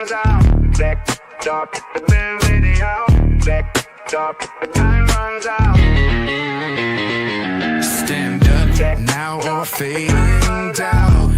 Stand up now or fading down.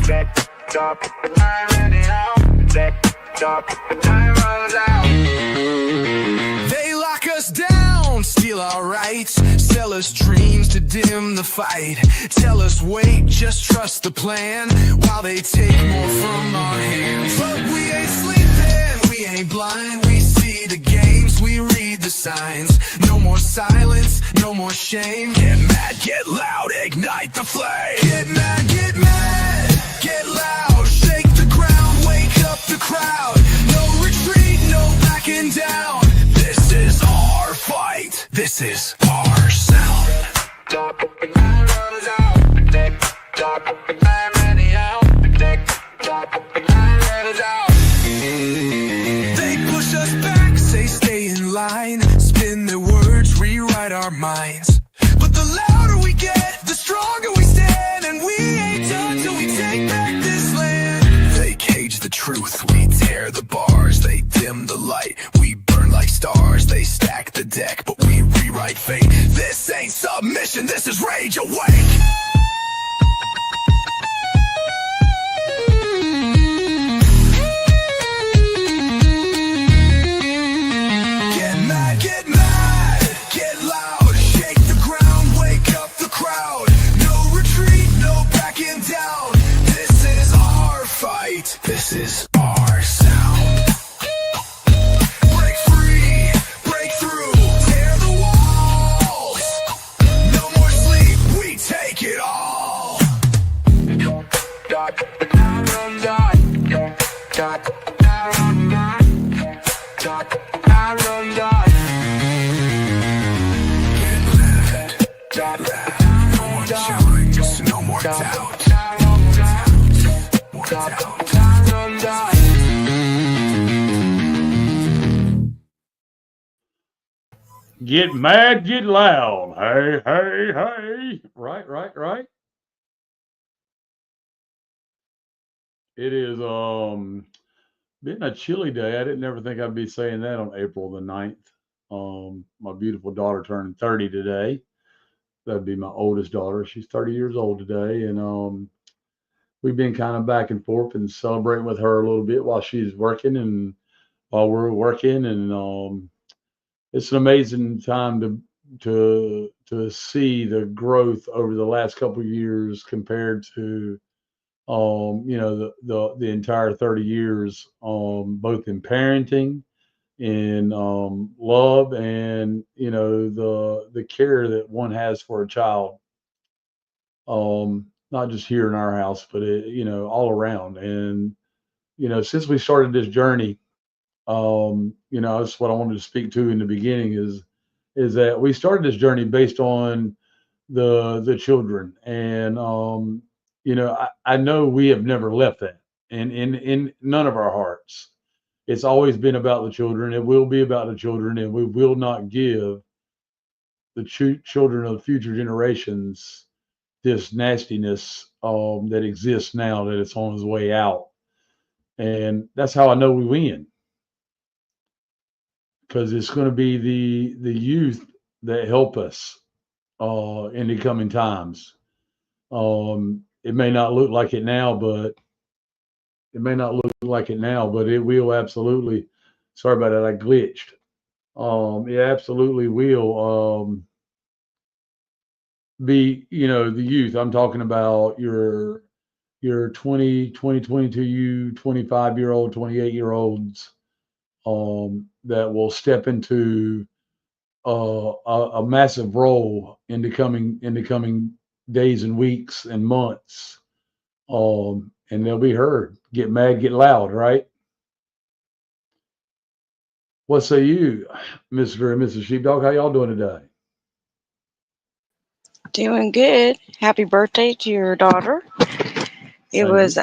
They lock us down, steal our rights, sell us dreams to dim the fight. Tell us wait, just trust the plan, while they take more from our hands. But we ain't sleeping, we ain't blind. We see the games, we read the signs. No more silence, no more shame. Get mad, get loud, ignite the flame. Get mad, get loud. Shake the ground, wake up the crowd. No retreat, no backing down. This is our fight, this is our sound. They push us back, say stay in line. Spin their words, rewrite our minds. But the louder we get, the stronger we stand. And we ain't done till we take back this land. They cage the truth, we tear the bars. They dim the light, we burn like stars. They stack the deck, but we rewrite fate. This ain't submission, this is rage awake. This is our sound. Break free, break through, tear the walls. No more sleep, we take it all. No more challenge, no more doubt. Get mad, get loud. Hey, hey, hey. Right. It is been a chilly day. I didn't ever think I'd be saying that on April the 9th. My beautiful daughter turned 30 today. That'd be my oldest daughter. She's 30 years old today. And we've been kind of back and forth and celebrating with her a little bit while she's working and while we're working. And it's an amazing time to see the growth over the last couple of years compared to the entire 30 years, both in parenting, in love, and the care that one has for a child, not just here in our house, but all around. And since we started this journey, that's what I wanted to speak to in the beginning is that we started this journey based on the children. And I know we have never left that in none of our hearts. It's always been about the children. It will be about the children, and we will not give the children of the future generations this nastiness that exists now, that it's on its way out. And that's how I know we win. Because it's going to be the youth that help us in the coming times. It may not look like it now, but it will absolutely. Sorry about that, I glitched. It absolutely will be, the youth. I'm talking about your 20, 22, 25-year-old, 28-year-olds. That will step into a massive role in the coming days and weeks and months, and they'll be heard. Get mad, get loud, right? What say you, Mr. and Mrs. Sheepdog? How y'all doing today? Doing good. Happy birthday to your daughter. It was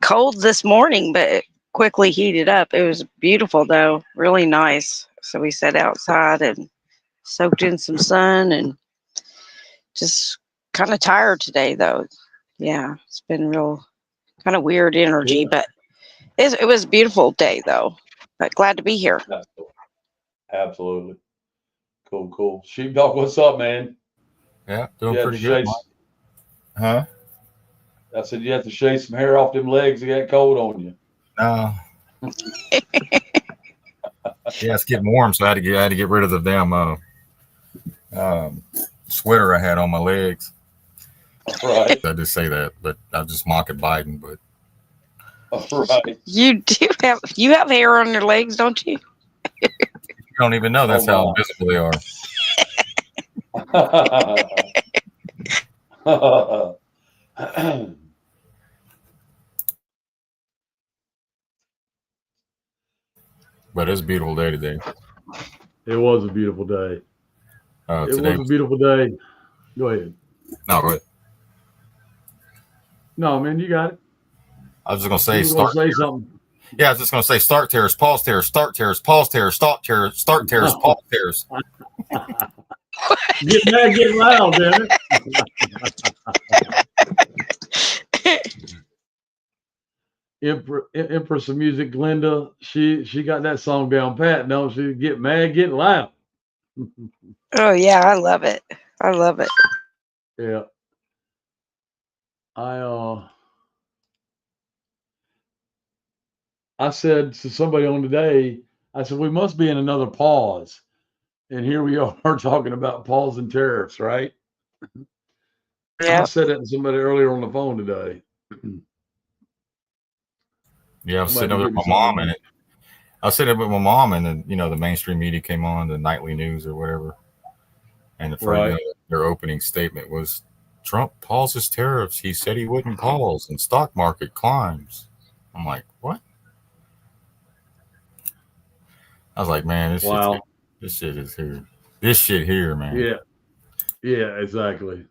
cold this morning, but it quickly heated up. It was beautiful, though. Really nice. So we sat outside and soaked in some sun, and just kind of tired today, though. Yeah, it's been real kind of weird energy, but It was a beautiful day, though. But glad to be here. Absolutely. Cool, cool. Sheepdog, what's up, man? Yeah, doing You had to pretty good, shave. Mike. Huh? I said you have to shave some hair off them legs. They got cold on you. No. Yeah, it's getting warm, so I had to get rid of the damn sweater I had on my legs. Right. I just say that, but I just mock at Biden. But Right. You have hair on your legs, don't you? you don't even know that's how invisible they are. But it's a beautiful day today. It was a beautiful day. It Today was a beautiful day. Go ahead. No, go ahead. No, man, you got it. I was just gonna say You were gonna say something. Yeah, I was just gonna say start tears, pause tears, start tears, pause tears, start tears, start tears, pause tears. Get mad, get loud, damn it. Empress of Music, Glenda, she got that song down pat. No, she get mad, get loud. Oh yeah, I love it. I love it. Yeah. I said to somebody on today, I said, we must be in another pause. And here we are talking about pause and tariffs, right? Yeah. I said that to somebody earlier on the phone today. Yeah, I was sitting over there with my mom and I was sitting there with my mom and then, the mainstream media came on, the nightly news or whatever. And their opening statement was Trump pauses tariffs. He said he wouldn't pause and stock market climbs. I'm like, what? I was like, man, this shit is here. This shit here, man. Yeah. Yeah, exactly.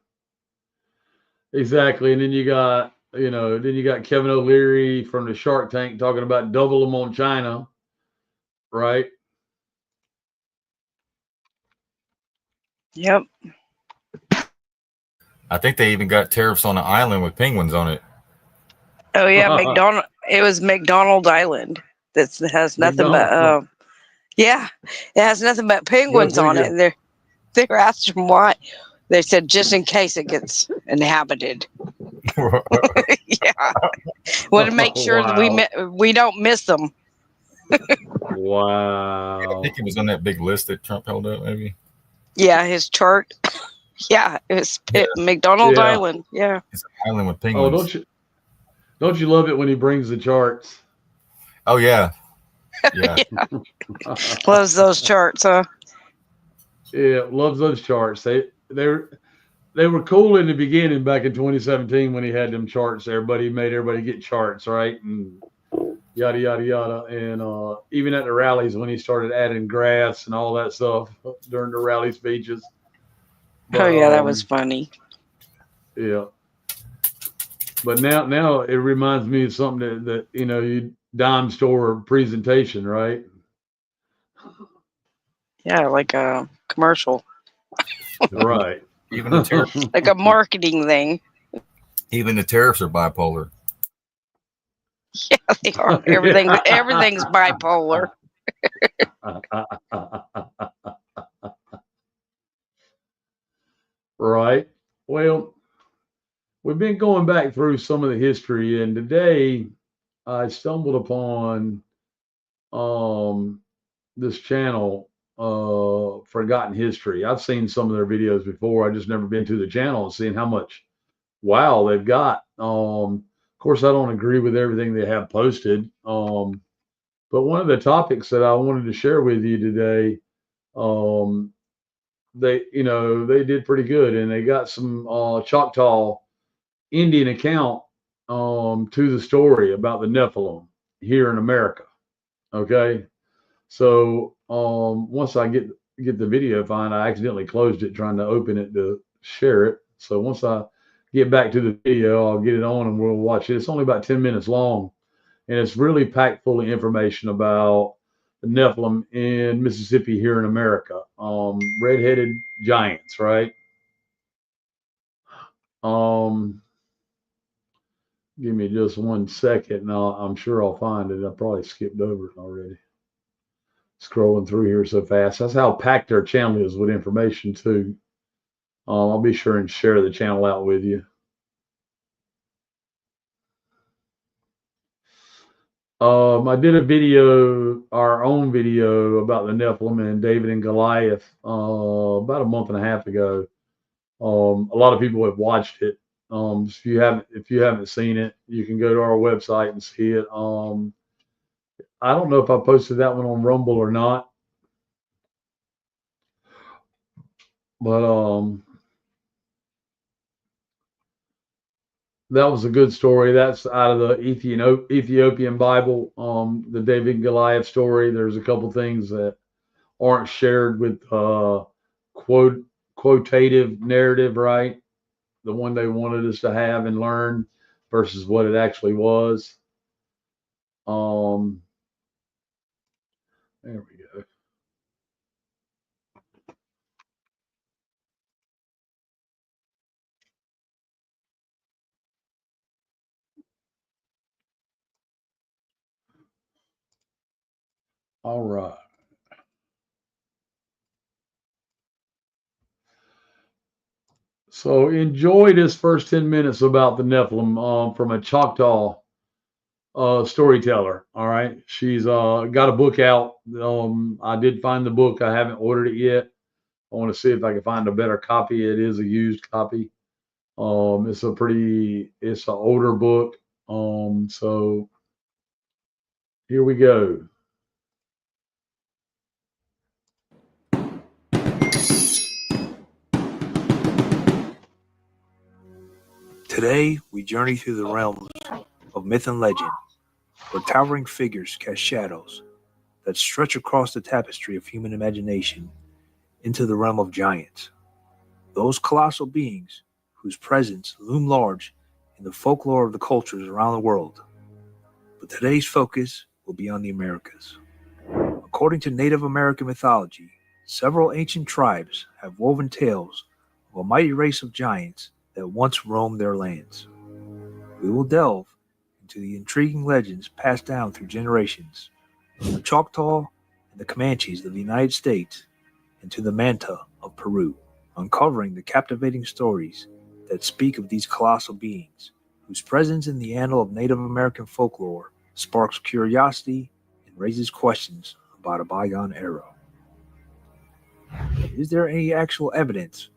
Exactly. And then you got, Kevin O'Leary from the Shark Tank talking about double them on China, right? Yep. I think they even got tariffs on an island with penguins on it. Oh yeah, it was McDonald Island. That has nothing but yeah, it has nothing but penguins on it. And they were asked them why. They said just in case it gets inhabited. Yeah, want to make sure that we don't miss them. Wow. I think it was on that big list that Trump held up, maybe. Yeah, his chart. Yeah, it was McDonald Island. Yeah, it's an island with penguins. Oh, don't you love it when he brings the charts? Oh yeah. Yeah. Loves those charts, huh? Yeah, loves those charts. They were cool in the beginning back in 2017 when he had them charts. Everybody made everybody get charts, right? And yada yada yada. And even at the rallies when he started adding graphs and all that stuff during the rally speeches. But, oh yeah, that was funny. Yeah. But now it reminds me of something that you dime store presentation, right? Yeah, like a commercial. Right. Even the tariffs, like a marketing thing. Even the tariffs are bipolar. Yeah, they are. Everything's bipolar. Right. Well, we've been going back through some of the history, and today I stumbled upon this channel, Forgotten History. I've seen some of their videos before. I just never been to the channel and seen how much wow they've got. Of course, I don't agree with everything they have posted. But one of the topics that I wanted to share with you today, they did pretty good, and they got some Choctaw Indian account to the story about the Nephilim here in America. Okay, so once I get the video fine, I accidentally closed it trying to open it to share it. So once I get back to the video, I'll get it on and we'll watch it. It's only about 10 minutes long, and it's really packed full of information about the Nephilim in Mississippi here in America. Red-headed giants, right? Give me just 1 second, and I'm sure I'll find it. I probably skipped over it already. Scrolling through here so fast. That's how packed our channel is with information too. I'll be sure and share the channel out with you. I did a video, our own video about the Nephilim and David and Goliath about a month and a half ago. A lot of people have watched it. If you haven't seen it, you can go to our website and see it. I don't know if I posted that one on Rumble or not, but that was a good story. That's out of the Ethiopian Bible, the David and Goliath story. There's a couple things that aren't shared with quotative narrative, right? The one they wanted us to have and learn versus what it actually was. There we go. All right. So enjoy this first 10 minutes about the Nephilim from a Choctaw storyteller. All right. She's got a book out. I did find the book. I haven't ordered it yet. I want to see if I can find a better copy. It is a used copy. It's an older book. So here we go. Today, we journey through the realms of myth and legend, where towering figures cast shadows that stretch across the tapestry of human imagination into the realm of giants, those colossal beings whose presence loom large in the folklore of the cultures around the world. But today's focus will be on the Americas. According to Native American mythology, several ancient tribes have woven tales of a mighty race of giants that once roamed their lands. We will delve into the intriguing legends passed down through generations, from the Choctaw and the Comanches of the United States and to the Manta of Peru, uncovering the captivating stories that speak of these colossal beings, whose presence in the annal of Native American folklore sparks curiosity and raises questions about a bygone era. Is there any actual evidence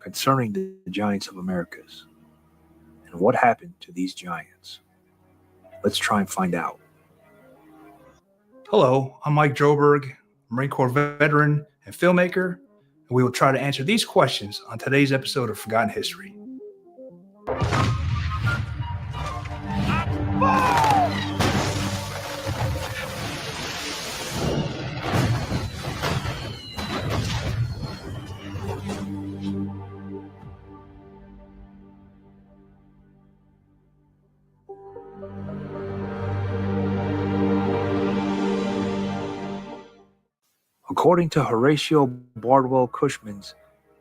concerning the giants of Americas? And what happened to these giants? Let's try and find out. Hello, I'm Mike Droberg, Marine Corps veteran and filmmaker, and we will try to answer these questions on today's episode of Forgotten History. According to Horatio Bardwell Cushman's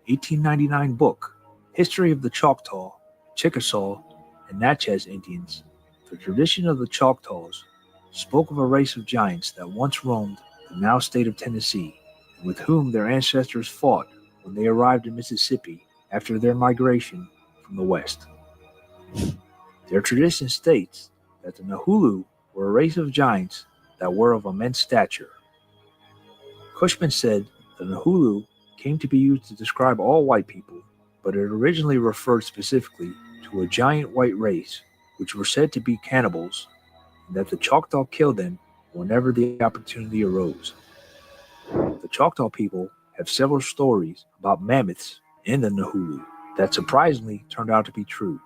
1899 book, History of the Choctaw, Chickasaw, and Natchez Indians, the tradition of the Choctaws spoke of a race of giants that once roamed the now state of Tennessee, and with whom their ancestors fought when they arrived in Mississippi after their migration from the west. Their tradition states that the Nahulu were a race of giants that were of immense stature. Cushman said the Nahulu came to be used to describe all white people, but it originally referred specifically to a giant white race which were said to be cannibals, and that the Choctaw killed them whenever the opportunity arose. The Choctaw people have several stories about mammoths in the Nahulu that surprisingly turned out to be true.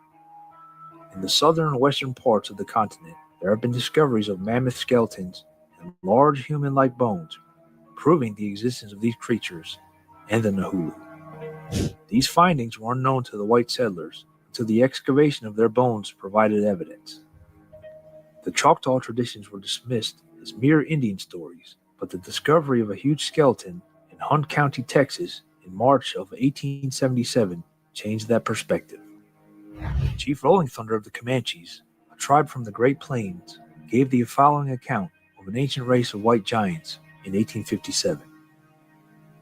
In the southern and western parts of the continent, there have been discoveries of mammoth skeletons and large human-like bones, proving the existence of these creatures and the Nahulu. These findings were unknown to the white settlers until the excavation of their bones provided evidence. The Choctaw traditions were dismissed as mere Indian stories, but the discovery of a huge skeleton in Hunt County, Texas in March of 1877 changed that perspective. Chief Rolling Thunder of the Comanches, a a tribe from the Great Plains, gave the following account of an ancient race of white giants in 1857.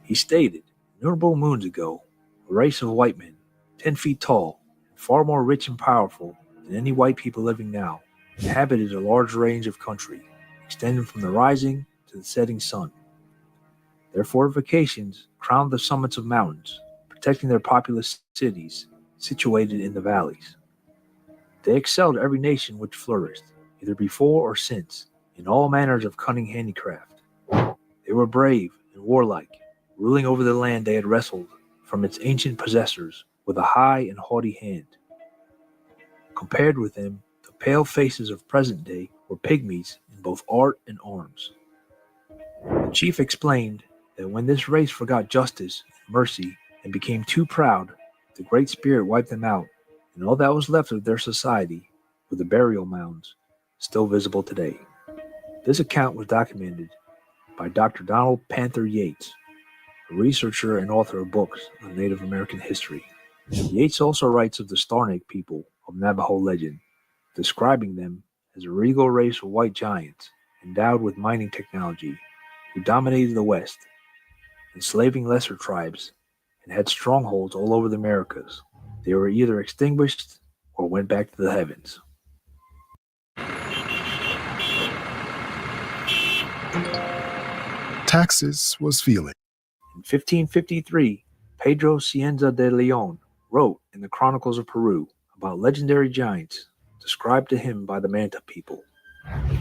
He stated, innumerable moons ago, a race of white men, 10 feet tall, and far more rich and powerful than any white people living now, inhabited a large range of country, extending from the rising to the setting sun. Their fortifications crowned the summits of mountains, protecting their populous cities situated in the valleys. They excelled every nation which flourished, either before or since, in all manners of cunning handicraft. They were brave and warlike, ruling over the land they had wrested from its ancient possessors with a high and haughty hand. Compared with them, the pale faces of present day were pygmies in both art and arms. The chief explained that when this race forgot justice and mercy and became too proud, the Great Spirit wiped them out, and all that was left of their society were the burial mounds, still visible today. This account was documented by Dr. Donald Panther Yates, a researcher and author of books on Native American history. Yates also writes of the Starnake people of Navajo legend, describing them as a regal race of white giants endowed with mining technology who dominated the West, enslaving lesser tribes, and had strongholds all over the Americas. They were either extinguished or went back to the heavens. Taxes was feeling. In 1553, Pedro Cienza de Leon wrote in the Chronicles of Peru about legendary giants described to him by the Manta people.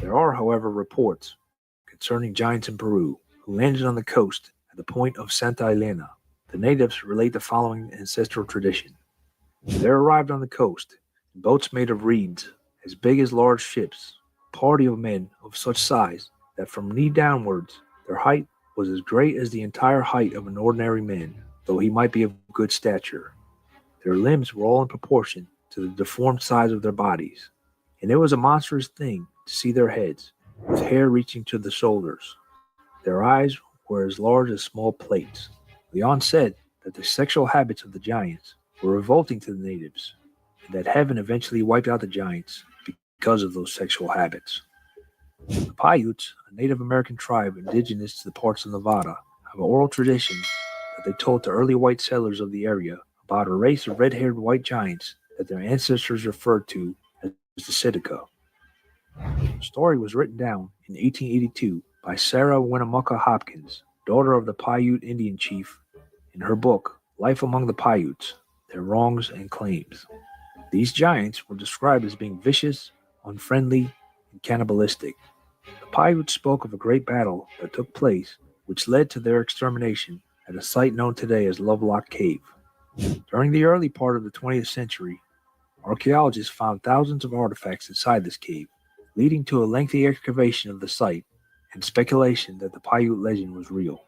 There are, however, reports concerning giants in Peru who landed on the coast at the point of Santa Elena. The natives relate the following ancestral tradition. They arrived on the coast in boats made of reeds as big as large ships, a party of men of such size that from knee downwards their height was as great as the entire height of an ordinary man, though he might be of good stature. Their limbs were all in proportion to the deformed size of their bodies, and it was a monstrous thing to see their heads, with hair reaching to the shoulders. Their eyes were as large as small plates. Leon said that the sexual habits of the giants were revolting to the natives, and that heaven eventually wiped out the giants because of those sexual habits. The Paiutes, a Native American tribe indigenous to the parts of Nevada, have an oral tradition that they told to early white settlers of the area about a race of red-haired white giants that their ancestors referred to as the Sitka. The story was written down in 1882 by Sarah Winnemucca Hopkins, daughter of the Paiute Indian chief, in her book, Life Among the Paiutes, Their Wrongs and Claims. These giants were described as being vicious, unfriendly, and cannibalistic. The Paiutes spoke of a great battle that took place, which led to their extermination at a site known today as Lovelock Cave. During the early part of the 20th century, archaeologists found thousands of artifacts inside this cave, leading to a lengthy excavation of the site and speculation that the Paiute legend was real.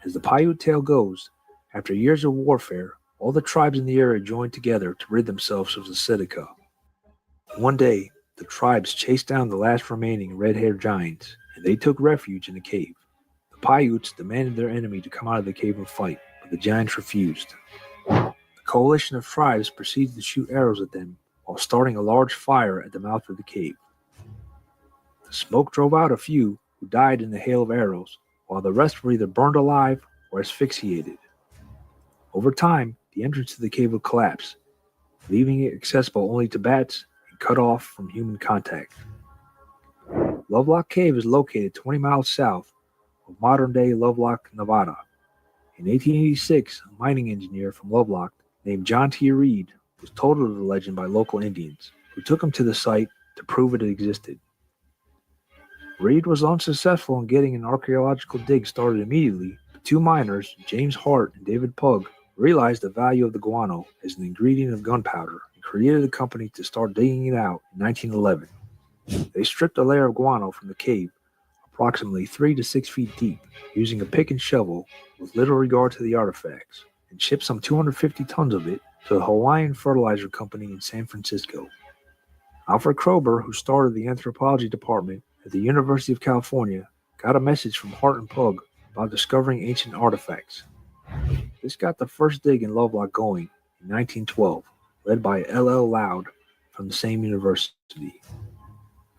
As the Paiute tale goes, after years of warfare, all the tribes in the area joined together to rid themselves of the Sitka. One day, the tribes chased down the last remaining red-haired giants, and they took refuge in the cave. The Paiutes demanded their enemy to come out of the cave and fight, but the giants refused. The coalition of tribes proceeded to shoot arrows at them while starting a large fire at the mouth of the cave. The smoke drove out a few who died in the hail of arrows, while the rest were either burned alive or asphyxiated. Over time, the entrance to the cave would collapse, leaving it accessible only to bats and cut off from human contact. Lovelock Cave is located 20 miles south of modern-day Lovelock, Nevada. In 1886, a mining engineer from Lovelock named John T. Reed was told of the legend by local Indians, who took him to the site to prove it existed. Reed was unsuccessful in getting an archaeological dig started immediately, but two miners, James Hart and David Pugh, realized the value of the guano as an ingredient of gunpowder and created a company to start digging it out in 1911. They stripped a layer of guano from the cave, approximately 3 to 6 feet deep, using a pick and shovel with little regard to the artifacts, and shipped some 250 tons of it to the Hawaiian Fertilizer Company in San Francisco. Alfred Kroeber, who started the anthropology department at the University of California, got a message from Hart and Pugh about discovering ancient artifacts. This got the first dig in Lovelock going in 1912, led by L.L. Loud, from the same university.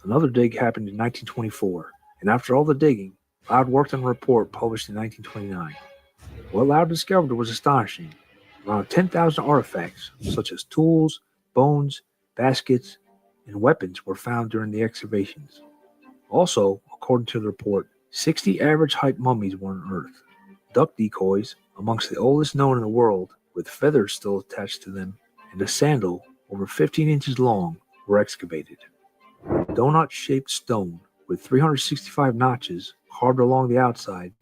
Another dig happened in 1924, and after all the digging, Loud worked on a report published in 1929. What Loud discovered was astonishing. Around 10,000 artifacts, such as tools, bones, baskets, and weapons, were found during the excavations. Also, according to the report, 60 average height mummies were unearthed. Duck decoys, amongst the oldest known in the world, with feathers still attached to them, and a sandal over 15 inches long, were excavated. Donut-shaped stone with 365 notches carved along the outside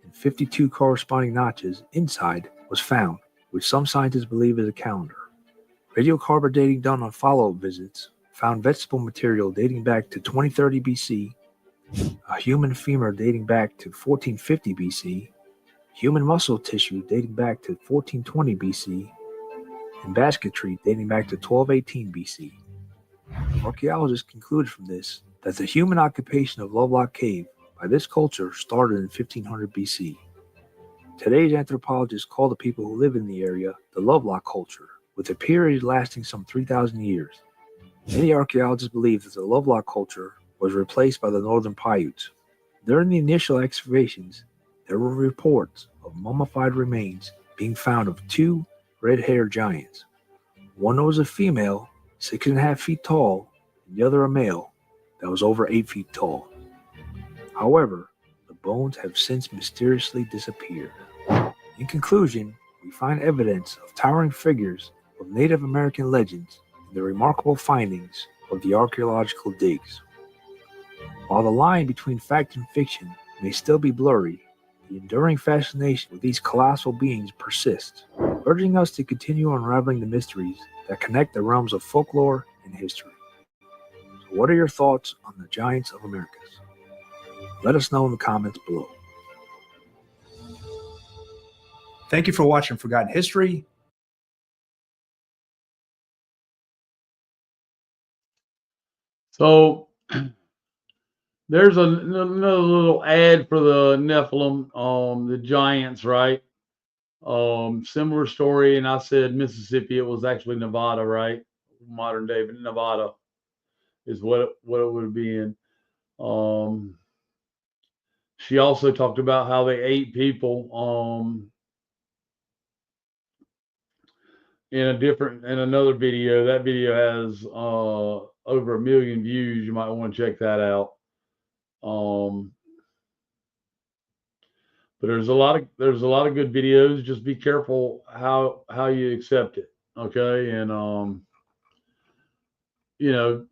and 52 corresponding notches inside was found, which some scientists believe is a calendar. Radiocarbon dating done on follow-up visits found vegetable material dating back to 2030 BC, a human femur dating back to 1450 BC, human muscle tissue dating back to 1420 BC, and basketry dating back to 1218 BC. Archaeologists concluded from this that the human occupation of Lovelock Cave by this culture started in 1500 BC. Today's anthropologists call the people who live in the area the Lovelock culture, with a period lasting some 3,000 years. Many archaeologists believe that the Lovelock culture was replaced by the Northern Paiutes. During the initial excavations, there were reports of mummified remains being found of two red-haired giants. One was a female, 6.5 feet tall, and the other a male that was over 8 feet tall. However, the bones have since mysteriously disappeared. In conclusion, we find evidence of towering figures of Native American legends in the remarkable findings of the archaeological digs. While the line between fact and fiction may still be blurry, the enduring fascination with these colossal beings persists, urging us to continue unraveling the mysteries that connect the realms of folklore and history. So what are your thoughts on the giants of Americas? Let us know in the comments below. Thank you for watching Forgotten History. So there's another little ad for the Nephilim, the giants, right? Similar story, and I said Mississippi. It was actually Nevada, right? Modern day Nevada is what it would be in. She also talked about how they ate people. In another video. That video has over 1 million views. You might want to check that out. But there's a lot of good videos. Just be careful how you accept it, okay? And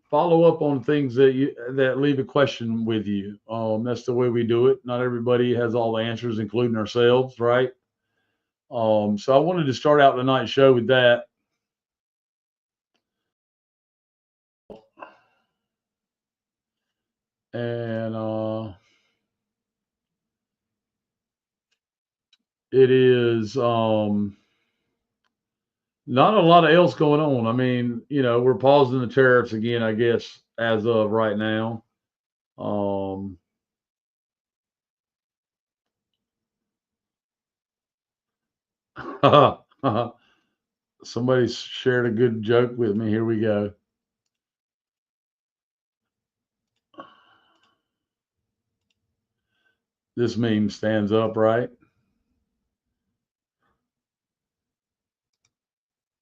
follow up on things that leave a question with you. That's the way we do it. Not everybody has all the answers, including ourselves, right? So I wanted to start out tonight's show with that. And it is not a lot else going on. I mean, we're pausing the tariffs again, I guess, as of right now. Somebody shared a good joke with me. Here we go. This meme stands up, right?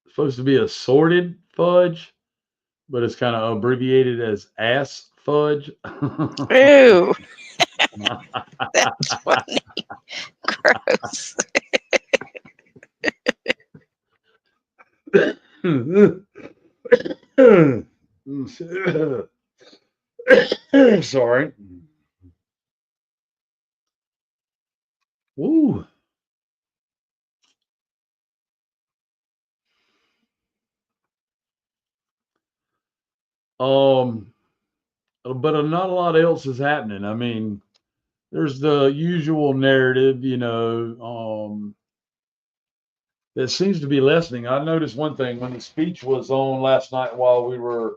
It's supposed to be assorted fudge, but it's kind of abbreviated as ass fudge. Ew. That's funny. Gross. Sorry. Woo. But not a lot else is happening. I mean, there's the usual narrative, that seems to be lessening. I noticed one thing when the speech was on last night while we were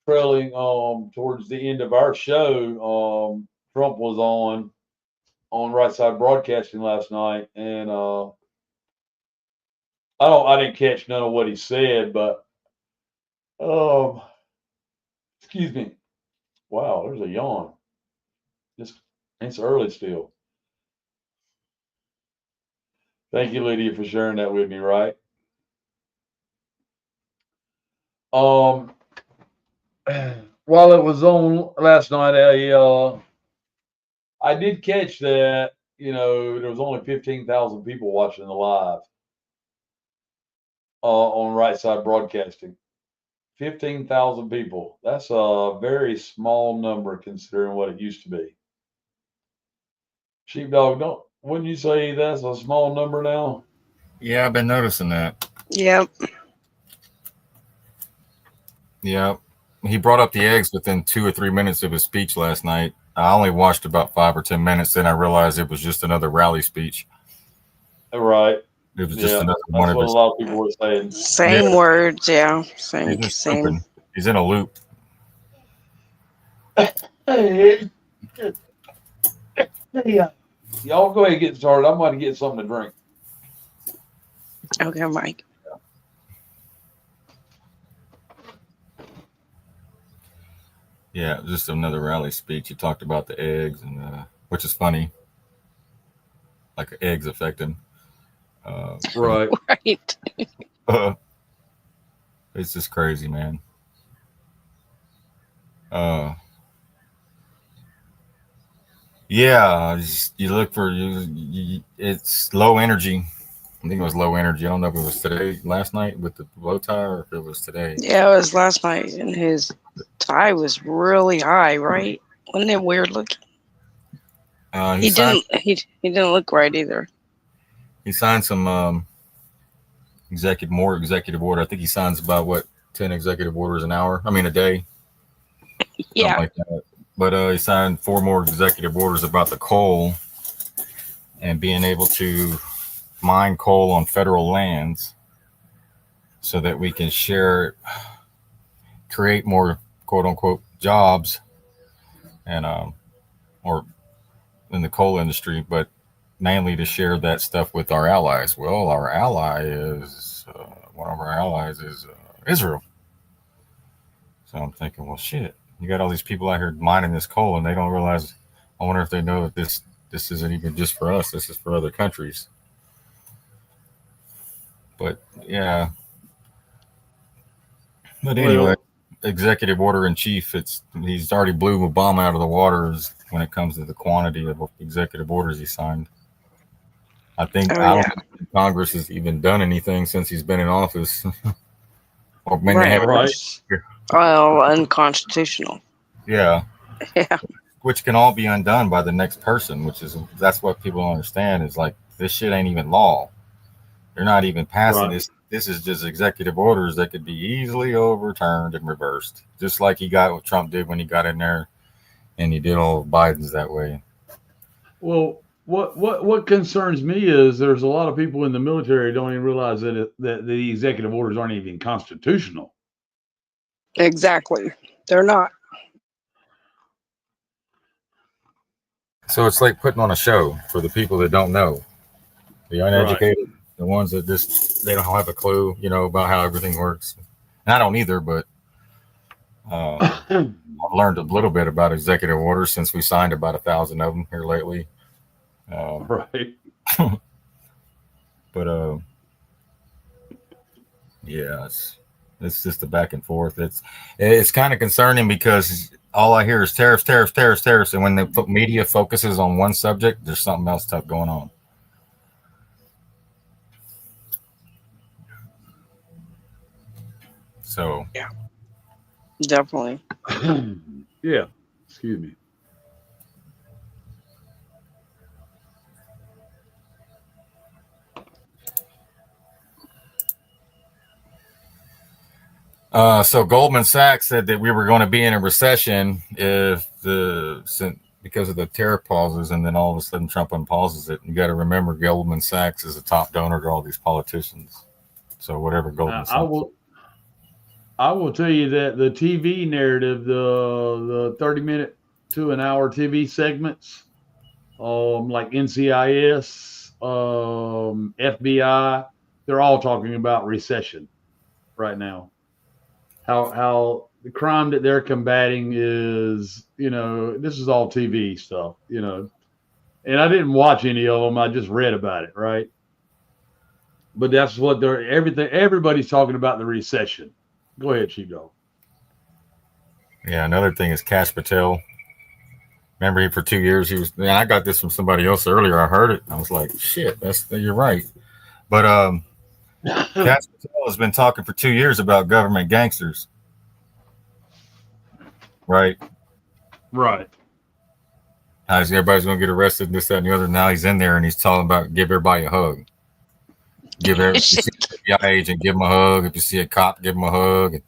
trailing towards the end of our show. Trump was on Right Side Broadcasting last night, and I didn't catch none of what he said, but Excuse me. Wow, there's a yawn. It's early still. Thank you, Lydia, for sharing that with me, right? While it was on last night, I did catch that, there was only 15,000 people watching the live on Right Side Broadcasting. 15,000 people. That's a very small number considering what it used to be. Sheepdog, wouldn't you say that's a small number now? Yeah, I've been noticing that. Yep. Yeah. He brought up the eggs within 2 or 3 minutes of his speech last night. I only watched about 5 or 10 minutes. Then I realized it was just another rally speech. Right. It was just another that's one of what his. a lot of people were saying. Same words, yeah. Same. He's in a loop. Hey, y'all go ahead and get started. I'm about to get something to drink. Okay, Mike. Yeah, just another rally speech. He talked about the eggs, and which is funny. Like eggs affect him. Right. Right. It's just crazy, man. Yeah, you look for it's low energy. I think it was low energy. I don't know if it was today, last night with the bow tie, or if it was today. Yeah, it was last night, and his tie was really high, right? Wasn't it weird looking? He didn't look right either. He signed some executive order. I think he signs about 10 executive orders a day. Yeah. Like that. But he signed 4 more executive orders about the coal and being able to mine coal on federal lands so that we can create more quote unquote jobs and or in the coal industry, but mainly to share that stuff with our allies. Well, our ally is one of our allies is Israel. So I'm thinking, well, shit, you got all these people out here mining this coal, and they don't realize. I wonder if they know that this isn't even just for us. This is for other countries. But yeah. But anyway, executive order in chief. He's already blew Obama out of the water when it comes to the quantity of executive orders he signed. I don't think Congress has even done anything since he's been in office. Or maybe they haven't. Well, unconstitutional. Yeah. Yeah. Which can all be undone by the next person, that's what people don't understand is like this shit ain't even law. They're not even passing this. This is just executive orders that could be easily overturned and reversed, just like what Trump did when he got in there, and he did all of Biden's that way. Well, what concerns me is there's a lot of people in the military don't even realize that the executive orders aren't even constitutional. Exactly, they're not. So it's like putting on a show for the people that don't know, the uneducated, the ones that they don't have a clue, about how everything works. And I don't either, but I've learned a little bit about executive orders since we signed about 1,000 of them here lately. Right. But yeah, it's just the back and forth. It's kind of concerning because all I hear is tariffs, tariffs, tariffs, tariffs, and when the media focuses on one subject, there's something else tough going on. So yeah, definitely. Yeah. Excuse me. So Goldman Sachs said that we were going to be in a recession because of the tariff pauses, and then all of a sudden Trump unpauses it. You got to remember Goldman Sachs is a top donor to all these politicians. So whatever Goldman Sachs. I will tell you that the TV narrative, the 30-minute to an hour TV segments, like NCIS, FBI, they're all talking about recession right now. how the crime that they're combating is, this is all TV stuff, and I didn't watch any of them. I just read about it, right? But that's what everybody's talking about, the recession. Go ahead, Chico. Yeah, another thing is Cash Patel. Remember, for 2 years I got this from somebody else earlier. I heard it. I was like, shit, you're right. But Cash Patel has been talking for 2 years about government gangsters. Right. Everybody's going to get arrested and this, that, and the other. Now he's in there and he's talking about give everybody a hug. If you see an FBI agent, give him a hug. If you see a cop, give him a hug. And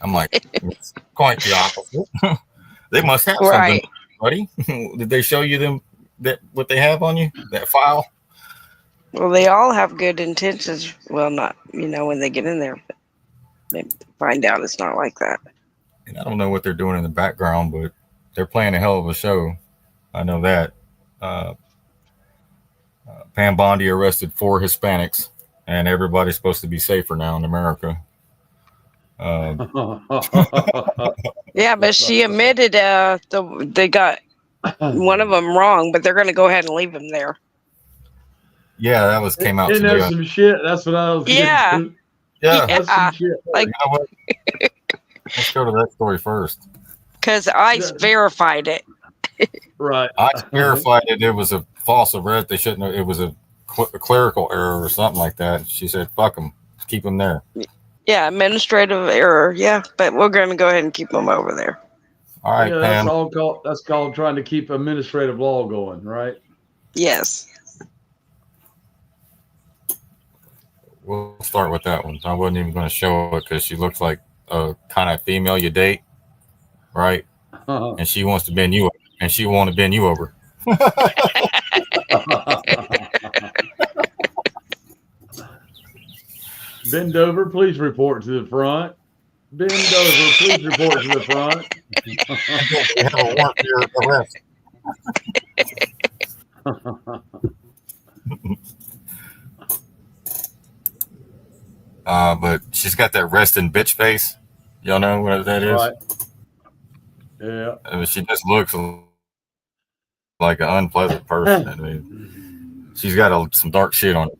I'm like, it's quite the opposite. They must have something, buddy. Did they show you what they have on you? That file? Well, they all have good intentions. Well, not, when they get in there, but they find out it's not like that. And I don't know what they're doing in the background, but they're playing a hell of a show. I know that. Pam Bondi arrested 4 Hispanics, and everybody's supposed to be safer now in America. Yeah, but she admitted they got one of them wrong, but they're going to go ahead and leave him there. Yeah, that came out. Isn't there some shit? That's what I was getting to. Yeah. That's some shit. Like, you know what? Let's go to that story first. Because ICE verified it. Right. ICE verified it. It was a false arrest. They shouldn't have. It was a clerical error or something like that. She said, fuck them. Keep them there. Yeah, administrative error. Yeah, but we're going to go ahead and keep them over there. All right, Pam. That's called trying to keep administrative law going, right? Yes. We'll start with that one. I wasn't even going to show it because she looks like a kind of female you date, right? And she wants to bend you over, and she want to bend you over. Bend over, please report to the front. Bend over, please report to the front. We have a warrant for your arrest. But she's got that resting bitch face. Y'all know what that is? Right. Yeah. I mean, she just looks like an unpleasant person. I mean, she's got some dark shit on her.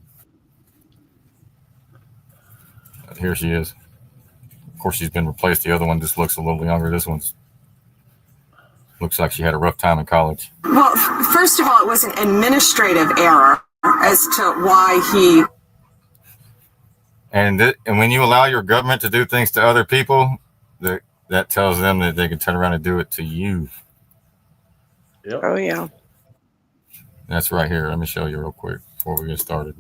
Here she is. Of course, she's been replaced. The other one just looks a little younger. This one's looks like she had a rough time in college. Well, first of all, it was an administrative error as to why he... And when you allow your government to do things to other people, that tells them that they can turn around and do it to you. Yep. Oh, yeah. That's right here. Let me show you real quick before we get started.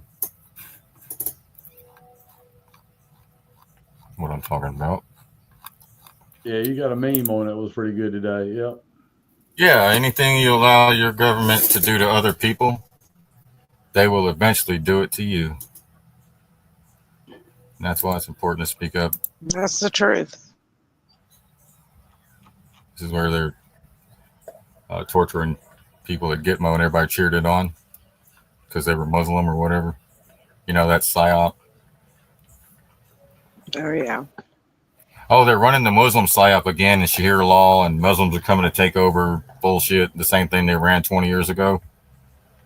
What I'm talking about. Yeah, you got a meme on it. It was pretty good today. Yep. Yeah, anything you allow your government to do to other people, they will eventually do it to you. And that's why it's important to speak up. That's the truth. This is where they're torturing people at Gitmo and everybody cheered it on because they were Muslim or whatever. You know, that's PSYOP. Oh, yeah. Oh, they're running the Muslim PSYOP again and Sharia law and Muslims are coming to take over. Bullshit. The same thing they ran 20 years ago.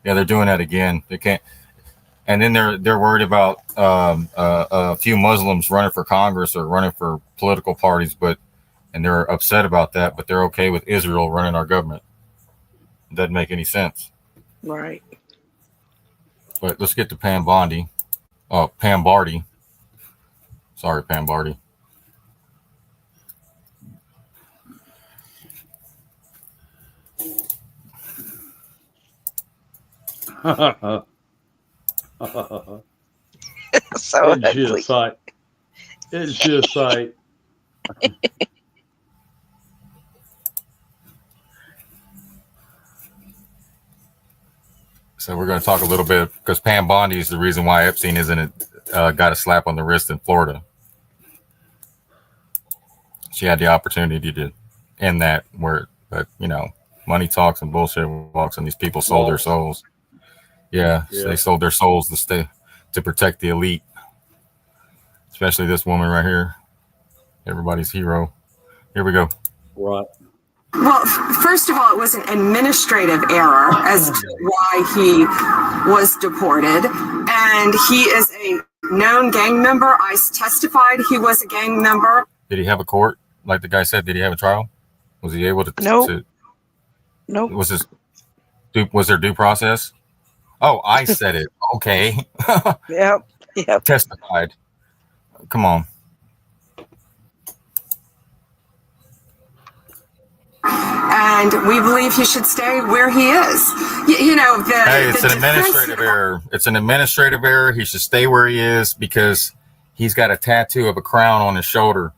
Yeah, they're doing that again. They can't. And then they're worried about a few Muslims running for Congress or running for political parties, and they're upset about that, but they're okay with Israel running our government. It doesn't make any sense. Right. But let's get to Pam Bondi. Oh, Pam Barty. Sorry, Pam Barty. So it's just sight. It's just sight. So we're going to talk a little bit because Pam Bondi is the reason why Epstein got a slap on the wrist in Florida. She had the opportunity to end that but money talks and bullshit walks, and these people sold their souls. Yeah, they sold their souls to protect the elite, especially this woman right here. everybody's hero. Here we go. Right. Well, first of all, it was an administrative error as to why he was deported. And he is a known gang member. ICE testified he was a gang member. Did he have a court? Like the guy said, did he have a trial? Was he able to? Nope. Nope. Was there due process? Oh, I said it. Okay. Yep. Testified. Come on. And we believe he should stay where he is. It's an administrative error. It's an administrative error. He should stay where he is because he's got a tattoo of a crown on his shoulder.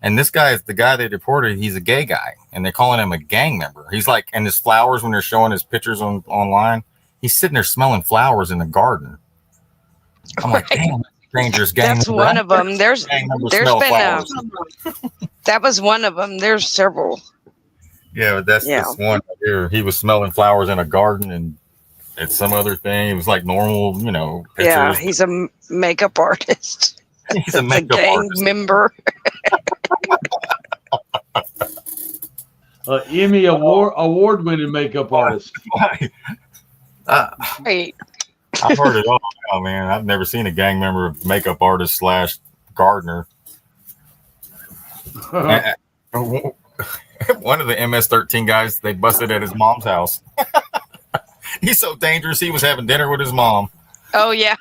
And this guy is the guy they deported. He's a gay guy, and they're calling him a gang member. He's like, and his flowers, when they're showing his pictures online, he's sitting there smelling flowers in the garden. I'm like, damn, dangerous gang. That's member. one of them. There's been that was one of them. There's several. Yeah, but that's this one here. He was smelling flowers in a garden, and it's some other thing. It was like normal, pictures. Yeah, he's a makeup artist. He's a makeup artist. Member. Emmy award-winning makeup artist. Right. I've heard it all now, man. I've never seen a gang member, makeup artist / gardener. One of the MS-13 guys, they busted at his mom's house. He's so dangerous. He was having dinner with his mom. Oh yeah.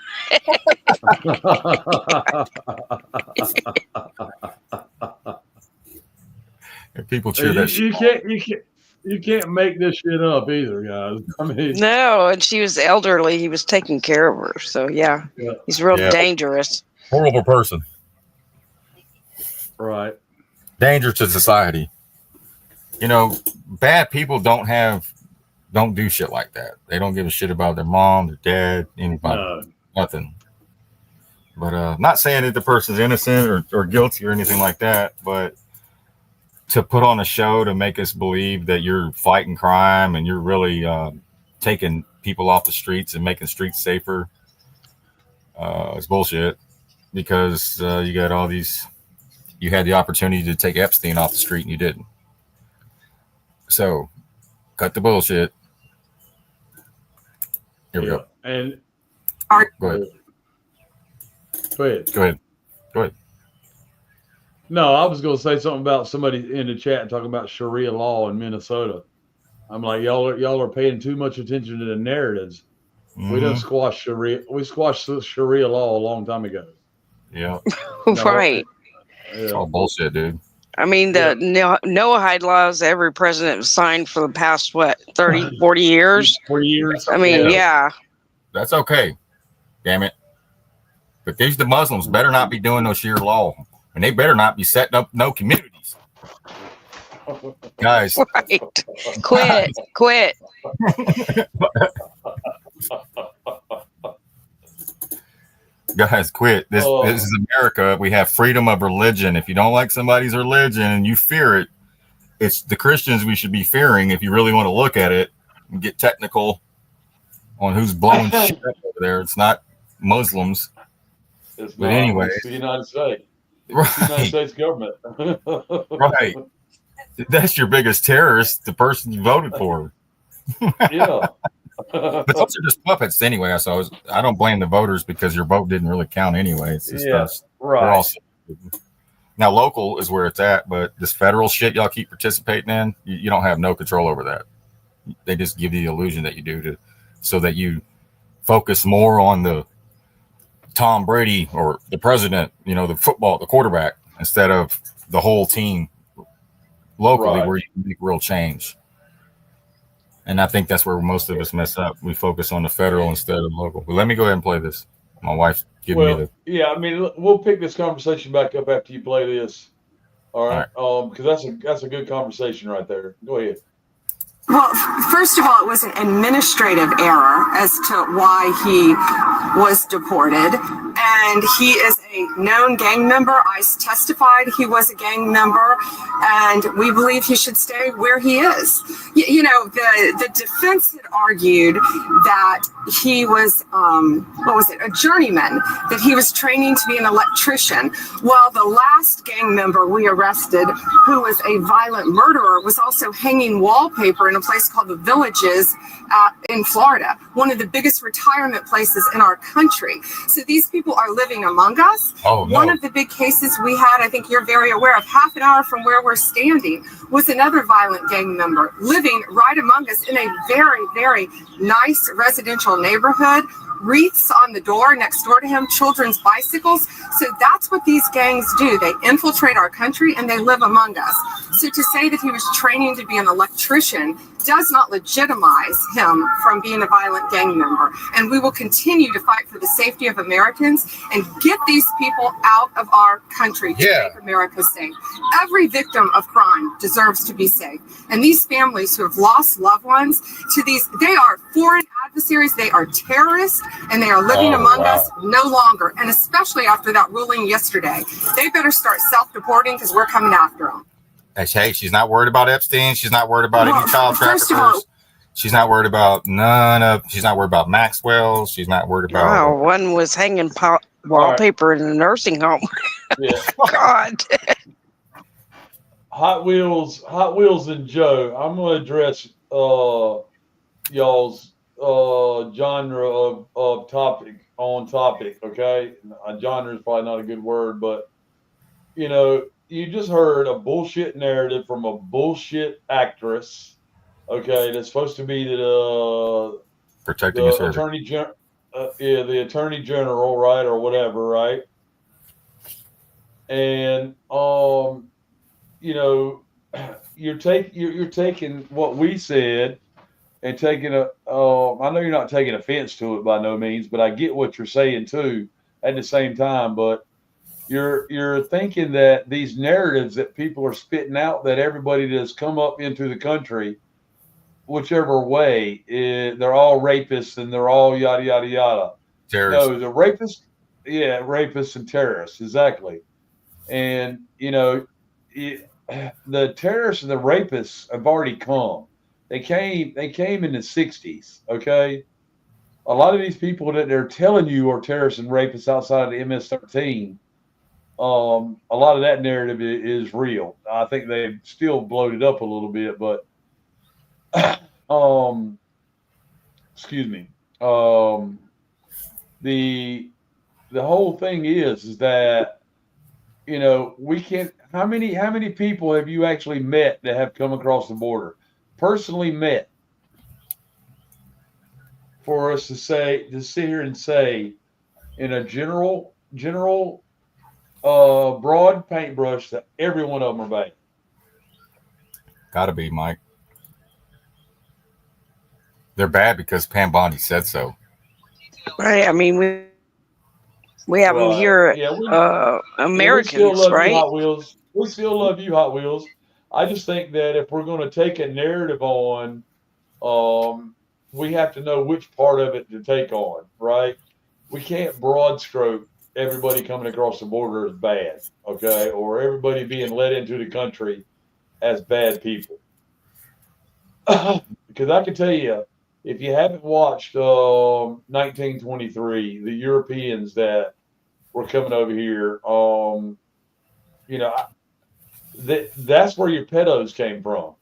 People cheer that shit. You can't make this shit up either, guys. I mean, no, and she was elderly. He was taking care of her, so yeah. He's real dangerous. Horrible person. Right. Danger to society. Bad people don't do shit like that. They don't give a shit about their mom, their dad, anybody, nothing. But not saying that the person's innocent or guilty or anything like that, but to put on a show to make us believe that you're fighting crime and you're really taking people off the streets and making streets safer, it's bullshit. Because you got all these, you had the opportunity to take Epstein off the street and you didn't. So, cut the bullshit. Here we go. And go ahead. No, I was going to say something about somebody in the chat talking about Sharia law in Minnesota. I'm like, y'all are paying too much attention to the narratives. Mm-hmm. We done squashed Sharia. We squashed Sharia law a long time ago. Yeah. Right. It's all bullshit, dude. I mean, the Noahide laws every president has signed for the past, 30, 40 years? 40 years. I mean, yeah. That's okay. Damn it. But these the Muslims better not be doing no Sharia law. And they better not be setting up no communities. Guys. Right. Quit. Guys, quit. This is America. We have freedom of religion. If you don't like somebody's religion and you fear it, it's the Christians we should be fearing if you really want to look at it and get technical on who's blowing shit up over there. It's not Muslims. It's but anyway. It's the United States. Right. The United States government. Right. That's your biggest terrorist, the person you voted for. Yeah. But those are just puppets anyway. So I don't blame the voters because your vote didn't really count anyway. It's just right. Now local is where it's at, but this federal shit y'all keep participating in, you don't have no control over that. They just give you the illusion that you do so that you focus more on the Tom Brady or the president, the quarterback, instead of the whole team locally where you can make real change. And I think that's where most of us mess up. We focus on the federal instead of local. But let me go ahead and play this. My wife's giving me the. Yeah, I mean, we'll pick this conversation back up after you play this. All right. Because that's a good conversation right there. Go ahead. Well, first of all, it was an administrative error as to why he was deported. And he is a known gang member. ICE testified he was a gang member, and we believe he should stay where he is. You know, the defense had argued that he was, a journeyman, that he was training to be an electrician. Well, the last gang member we arrested, who was a violent murderer, was also hanging wallpaper in a place called the Villages in Florida, one of the biggest retirement places in our country. So these people are living among us. Oh, no. One of the big cases we had, I think you're very aware of, half an hour from where we're standing, was another violent gang member living right among us in a very, very nice residential neighborhood. Wreaths on the door next door to him, children's bicycles. So that's what these gangs do. They infiltrate our country and they live among us. So to say that he was training to be an electrician does not legitimize him from being a violent gang member. And we will continue to fight for the safety of Americans and get these people out of our country to make America safe. Every victim of crime deserves to be safe. And these families who have lost loved ones to these, they are foreign adversaries, they are terrorists, and they are living among us no longer. And especially after that ruling yesterday, they better start self-deporting because we're coming after them. Hey, she's not worried about Epstein. She's not worried about any child traffickers. She's not worried about she's not worried about Maxwell. She's not worried about. Wow, one was hanging wallpaper in a nursing home. Yeah. God. Hot Wheels and Joe. I'm going to address y'all's genre of topic. Okay, genre is probably not a good word, but you know, you just heard a bullshit narrative from a bullshit actress. Okay, that's supposed to be the protecting the attorney general, the attorney general, right, or whatever, right? And you know, you're taking what we said and taking I know you're not taking offense to it by no means, but I get what you're saying too at the same time. But you're thinking that these narratives that people are spitting out, that everybody that's come up into the country, whichever way, they're all rapists and they're all yada yada yada. Terrorists. No, the rapists, rapists and terrorists, exactly. And you know, the terrorists and the rapists have already come. They came in the 60s. Okay, a lot of these people that they're telling you are terrorists and rapists outside of the MS-13. A lot of that narrative is real. I think they've still blown it up a little bit, but excuse me. The whole thing is that, you know, we can't. How many people have you actually met that have come across the border? Personally met, for us to sit here and say in a general broad paintbrush that every one of them are bad. Gotta be, Mike. They're bad because Pam Bondi said so. Right. I mean, we have them here, Americans, right? Hot Wheels. We still love you, Hot Wheels. I just think that if we're going to take a narrative on, we have to know which part of it to take on, right? We can't broad stroke everybody coming across the border as bad, okay? Or everybody being let into the country as bad people. Because I can tell you, if you haven't watched 1923, the Europeans that were coming over here, you know, that's where your pedos came from.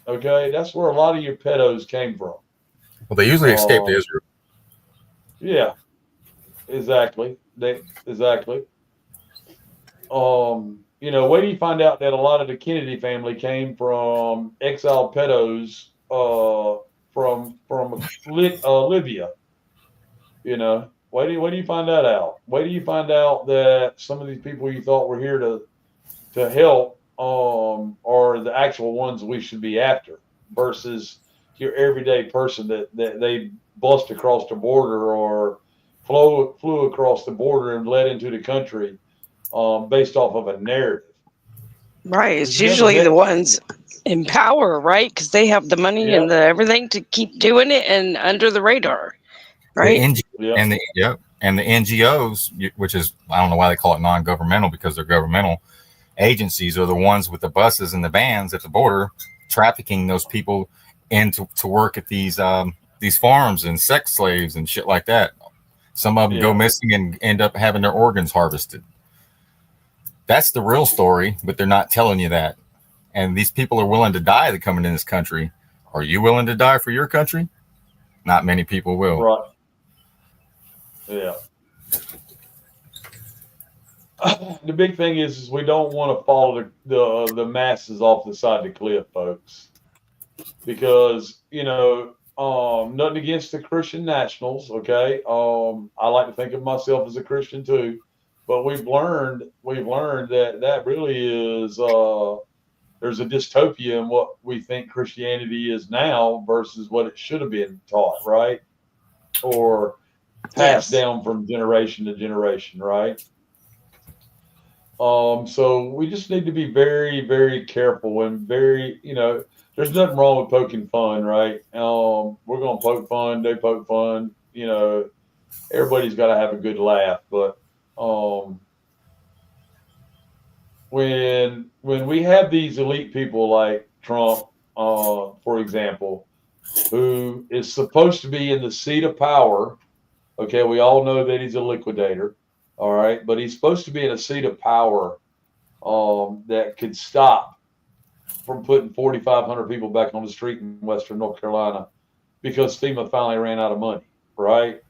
Okay, that's where a lot of your pedos came from. Well, they usually escape to Israel. Yeah, exactly. Exactly. You know, where do you find out that a lot of the Kennedy family came from exiled pedos from Libya? You know, where do you find that out? Where do you find out that some of these people you thought were here to help are the actual ones we should be after versus your everyday person that they bust across the border or flew across the border and led into the country based off of a narrative. Right. It's usually the ones in power, right? Because they have the money and the everything to keep doing it and under the radar, right? And the NGOs, which is, I don't know why they call it non-governmental, because they're governmental agencies, are the ones with the buses and the vans at the border trafficking those people into to work at these farms and sex slaves and shit like that. Some of them go missing and end up having their organs harvested. That's the real story, but they're not telling you that. And these people are willing to die that come into this country. Are you willing to die for your country? Not many people will. Right. Yeah. The big thing is we don't want to follow the masses off the side of the cliff, folks, because nothing against the Christian nationals, okay. I like to think of myself as a Christian too, but we've learned that really is there's a dystopia in what we think Christianity is now versus what it should have been taught, right, or passed down from generation to generation, right? So we just need to be very, very careful and very, there's nothing wrong with poking fun, right? We're going to poke fun, they poke fun, everybody's got to have a good laugh. But when we have these elite people like Trump, for example, who is supposed to be in the seat of power, okay, we all know that he's a liquidator. All right, but he's supposed to be in a seat of power that could stop from putting 4,500 people back on the street in Western North Carolina because FEMA finally ran out of money, right?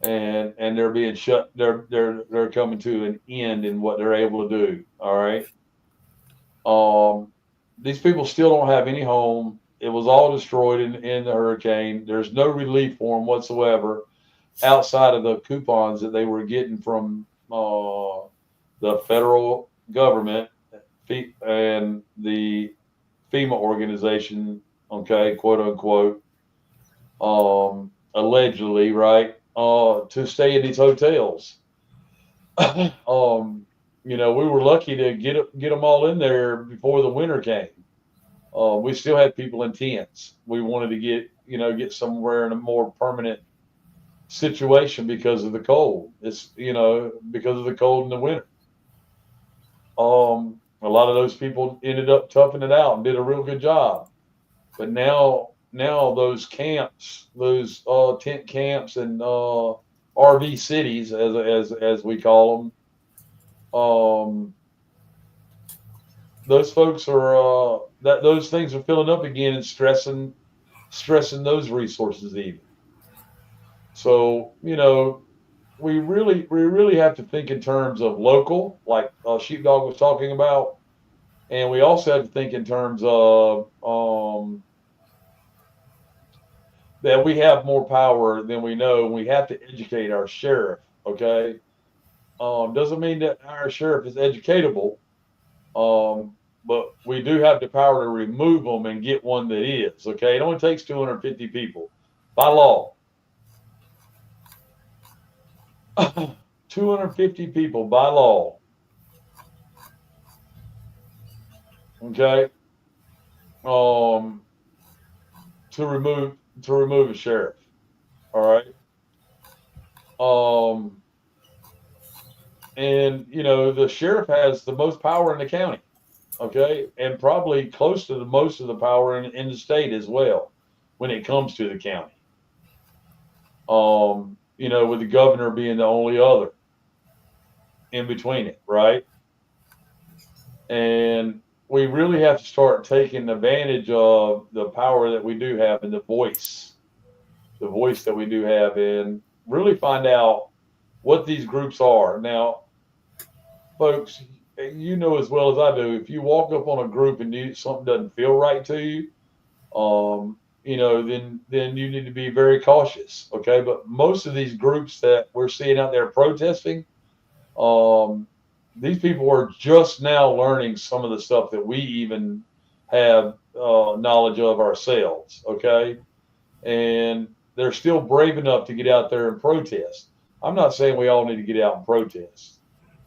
And they're being shut. They're coming to an end in what they're able to do. All right. These people still don't have any home. It was all destroyed in the hurricane. There's no relief for them whatsoever, outside of the coupons that they were getting from the federal government and the FEMA organization, okay, quote unquote, allegedly, right, to stay in these hotels. We were lucky to get them all in there before the winter came. We still had people in tents. We wanted to get somewhere in a more permanent situation because of the cold. It's because of the cold in the winter. A lot of those people ended up toughing it out and did a real good job. But now those camps, those tent camps and RV cities, as we call them, those folks are those things are filling up again and stressing those resources even. So, we really have to think in terms of local, like Sheepdog was talking about, and we also have to think in terms of that we have more power than we know, and we have to educate our sheriff, okay? Doesn't mean that our sheriff is educatable, but we do have the power to remove them and get one that is, okay? It only takes 250 people by law. 250 people by law. Okay. To remove a sheriff. All right. And the sheriff has the most power in the county. Okay, and probably close to the most of the power in the state as well when it comes to the county. With the governor being the only other in between it, right? And we really have to start taking advantage of the power that we do have and the voice that we do have, and really find out what these groups are. Now, folks, you know as well as I do, if you walk up on a group and something doesn't feel right to you, then you need to be very cautious, okay? But most of these groups that we're seeing out there protesting, these people are just now learning some of the stuff that we even have knowledge of ourselves, okay? And they're still brave enough to get out there and protest. I'm not saying we all need to get out and protest.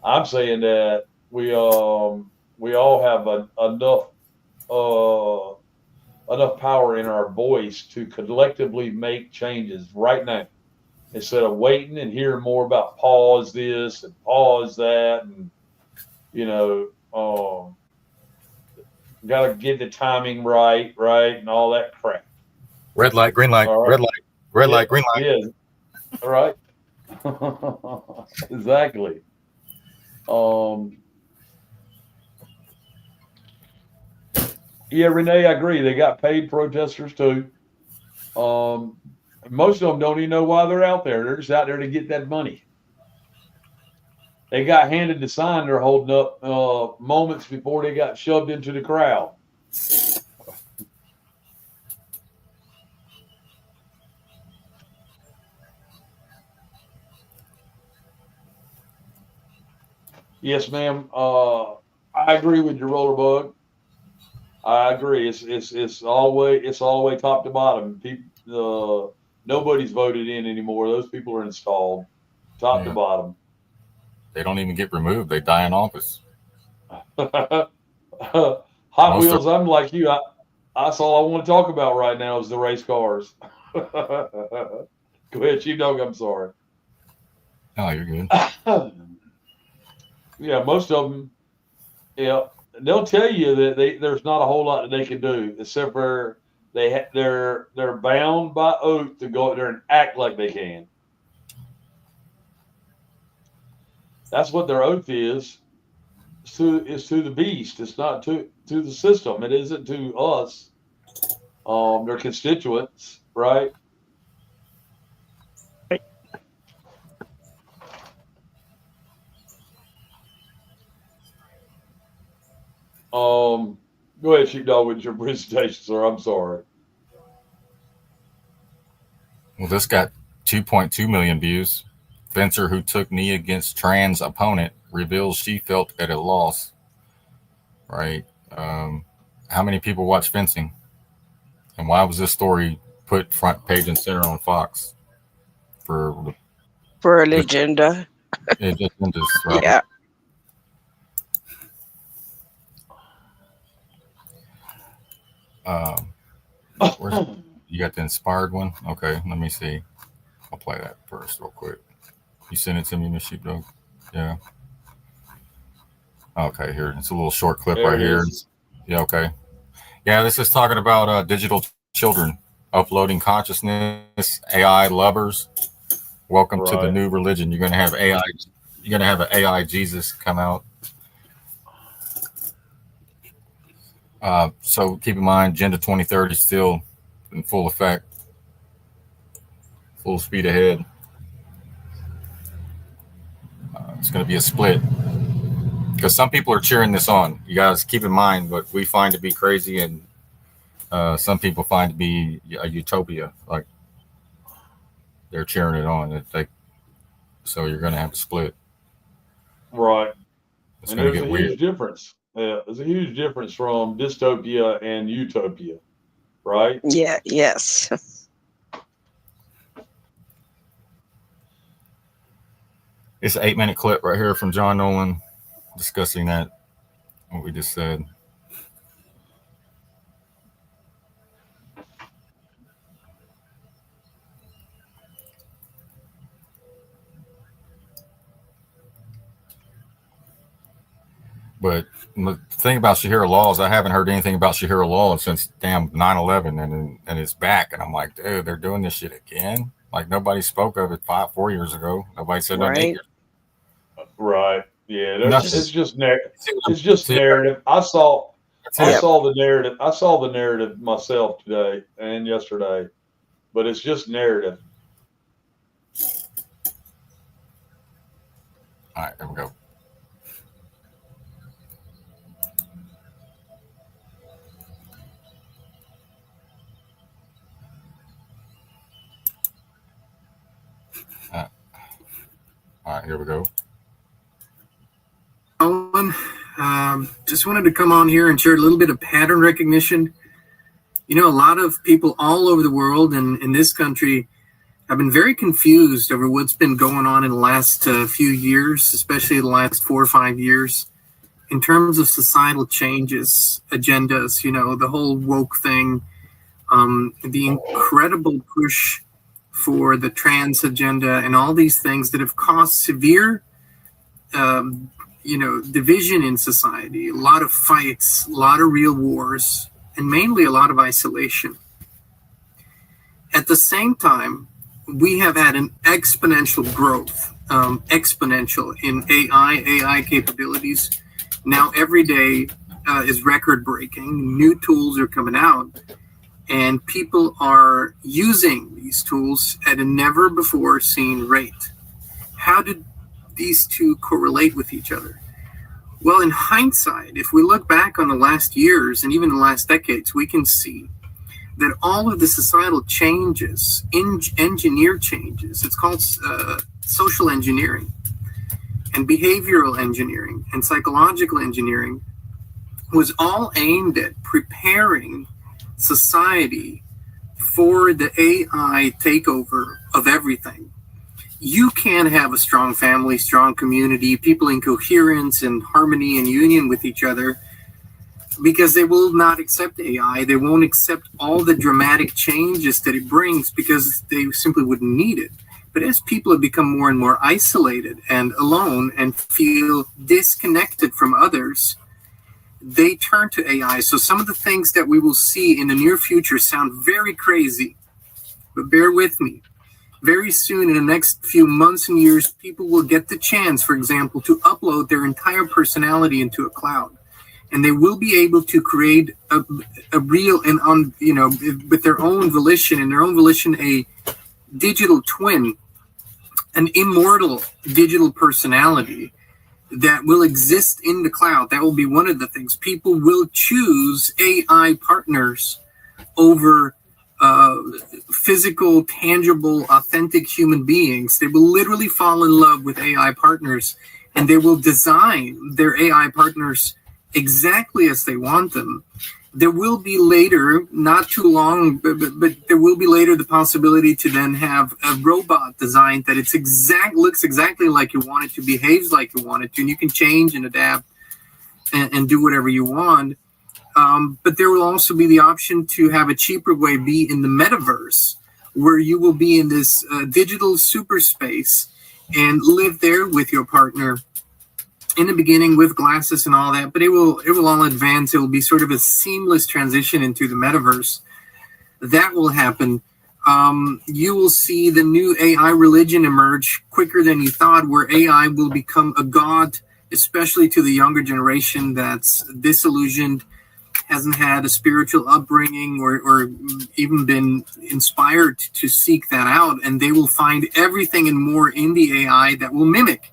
I'm saying that we all have enough power in our voice to collectively make changes right now. instead of waiting and hearing more about pause this and pause that, and got to get the timing right, and all that crap. Red light, green light, right. red light, red light, green light. Yeah, all right. Exactly. Yeah, Renee, I agree. They got paid protesters too. Most of them don't even know why they're out there. They're just out there to get that money. They got handed the sign they're holding up moments before they got shoved into the crowd. Yes, ma'am. I agree with your roller bug. I agree. It's all the way top to bottom. People, nobody's voted in anymore. Those people are installed, top to bottom. They don't even get removed. They die in office. Hot Wheels, I'm like you. That's all I want to talk about right now is the race cars. Go ahead, Sheepdog. I'm sorry. Oh, you're good. Yeah, most of them. Yeah, they'll tell you that there's not a whole lot that they can do except for they're bound by oath to go out there and act like they can. That's what their oath is. It's to the beast. It's not to the system. It isn't to us. Their constituents, right? Go ahead, Sheepdog, with your presentation, sir. I'm sorry. Well, this got 2.2 million views. Fencer who took knee against trans opponent reveals she felt at a loss. Right. How many people watch fencing? And why was this story put front page and center on Fox? For an agenda. Right? Yeah. You got the inspired one? Okay, let me see. I'll play that first real quick. You sent it to me, Miss Sheepdog? Yeah. Okay, here. It's a little short clip there right here. Yeah, okay. Yeah, this is talking about digital children uploading consciousness, AI lovers. Welcome to the new religion. You're going to have AI. You're going to have an AI Jesus come out. So keep in mind, Agenda 2030 is still in full effect, full speed ahead. It's going to be a split because some people are cheering this on. You guys keep in mind what we find to be crazy and some people find to be a utopia. Like they're cheering it on. So you're going to have a split. Right. It's and going to there's get a weird. huge difference. There's a huge difference from dystopia and utopia, right? Yeah. Yes. It's an 8-minute clip right here from John Nolan discussing that, what we just said. But the thing about Shahira Laws, I haven't heard anything about Shahira Laws since damn 9/11, and it's back. And I'm like, dude, they're doing this shit again. Like nobody spoke of it 4 years ago. Nobody said nothing. Right. Yeah. It's just narrative. I saw the narrative. I saw the narrative myself today and yesterday, but it's just narrative. All right, there we go. All right, here we go. Just wanted to come on here and share a little bit of pattern recognition. You know, a lot of people all over the world and in this country have been very confused over what's been going on in the last few years, especially the last 4 or 5 years, in terms of societal changes, agendas, you know, the whole woke thing, the incredible push for the trans agenda and all these things that have caused severe, division in society, a lot of fights, a lot of real wars, and mainly a lot of isolation. At the same time, we have had an exponential growth, exponential in AI capabilities. Now every day is record-breaking. New tools are coming out, and people are using these tools at a never-before-seen rate. How did these two correlate with each other? Well, in hindsight, if we look back on the last years and even the last decades, we can see that all of the societal changes, engineer changes, it's called social engineering and behavioral engineering and psychological engineering, was all aimed at preparing society for the AI takeover of everything. You can have a strong family, strong community, people in coherence and harmony and union with each other, because they will not accept AI. They won't accept all the dramatic changes that it brings because they simply wouldn't need it. But as people have become more and more isolated and alone and feel disconnected from others, they turn to AI. So some of the things that we will see in the near future sound very crazy, but bear with me. Very soon, in the next few months and years, people will get the chance, for example, to upload their entire personality into a cloud. And they will be able to create a real and with their own volition a digital twin, an immortal digital personality that will exist in the cloud. That will be one of the things. People will choose AI partners over physical, tangible, authentic human beings. They will literally fall in love with AI partners, and they will design their AI partners exactly as they want them. There will be later, not too long, but there will be later the possibility to then have a robot designed that looks exactly like you want it to, behaves like you want it to, and you can change and adapt and do whatever you want. But there will also be the option to have a cheaper way be in the metaverse, where you will be in this digital super space and live there with your partner. In the beginning with glasses and all that, but it will all advance. It will be sort of a seamless transition into the metaverse. That will happen. You will see the new AI religion emerge quicker than you thought, where AI will become a god, especially to the younger generation that's disillusioned, hasn't had a spiritual upbringing or even been inspired to seek that out. And they will find everything and more in the AI that will mimic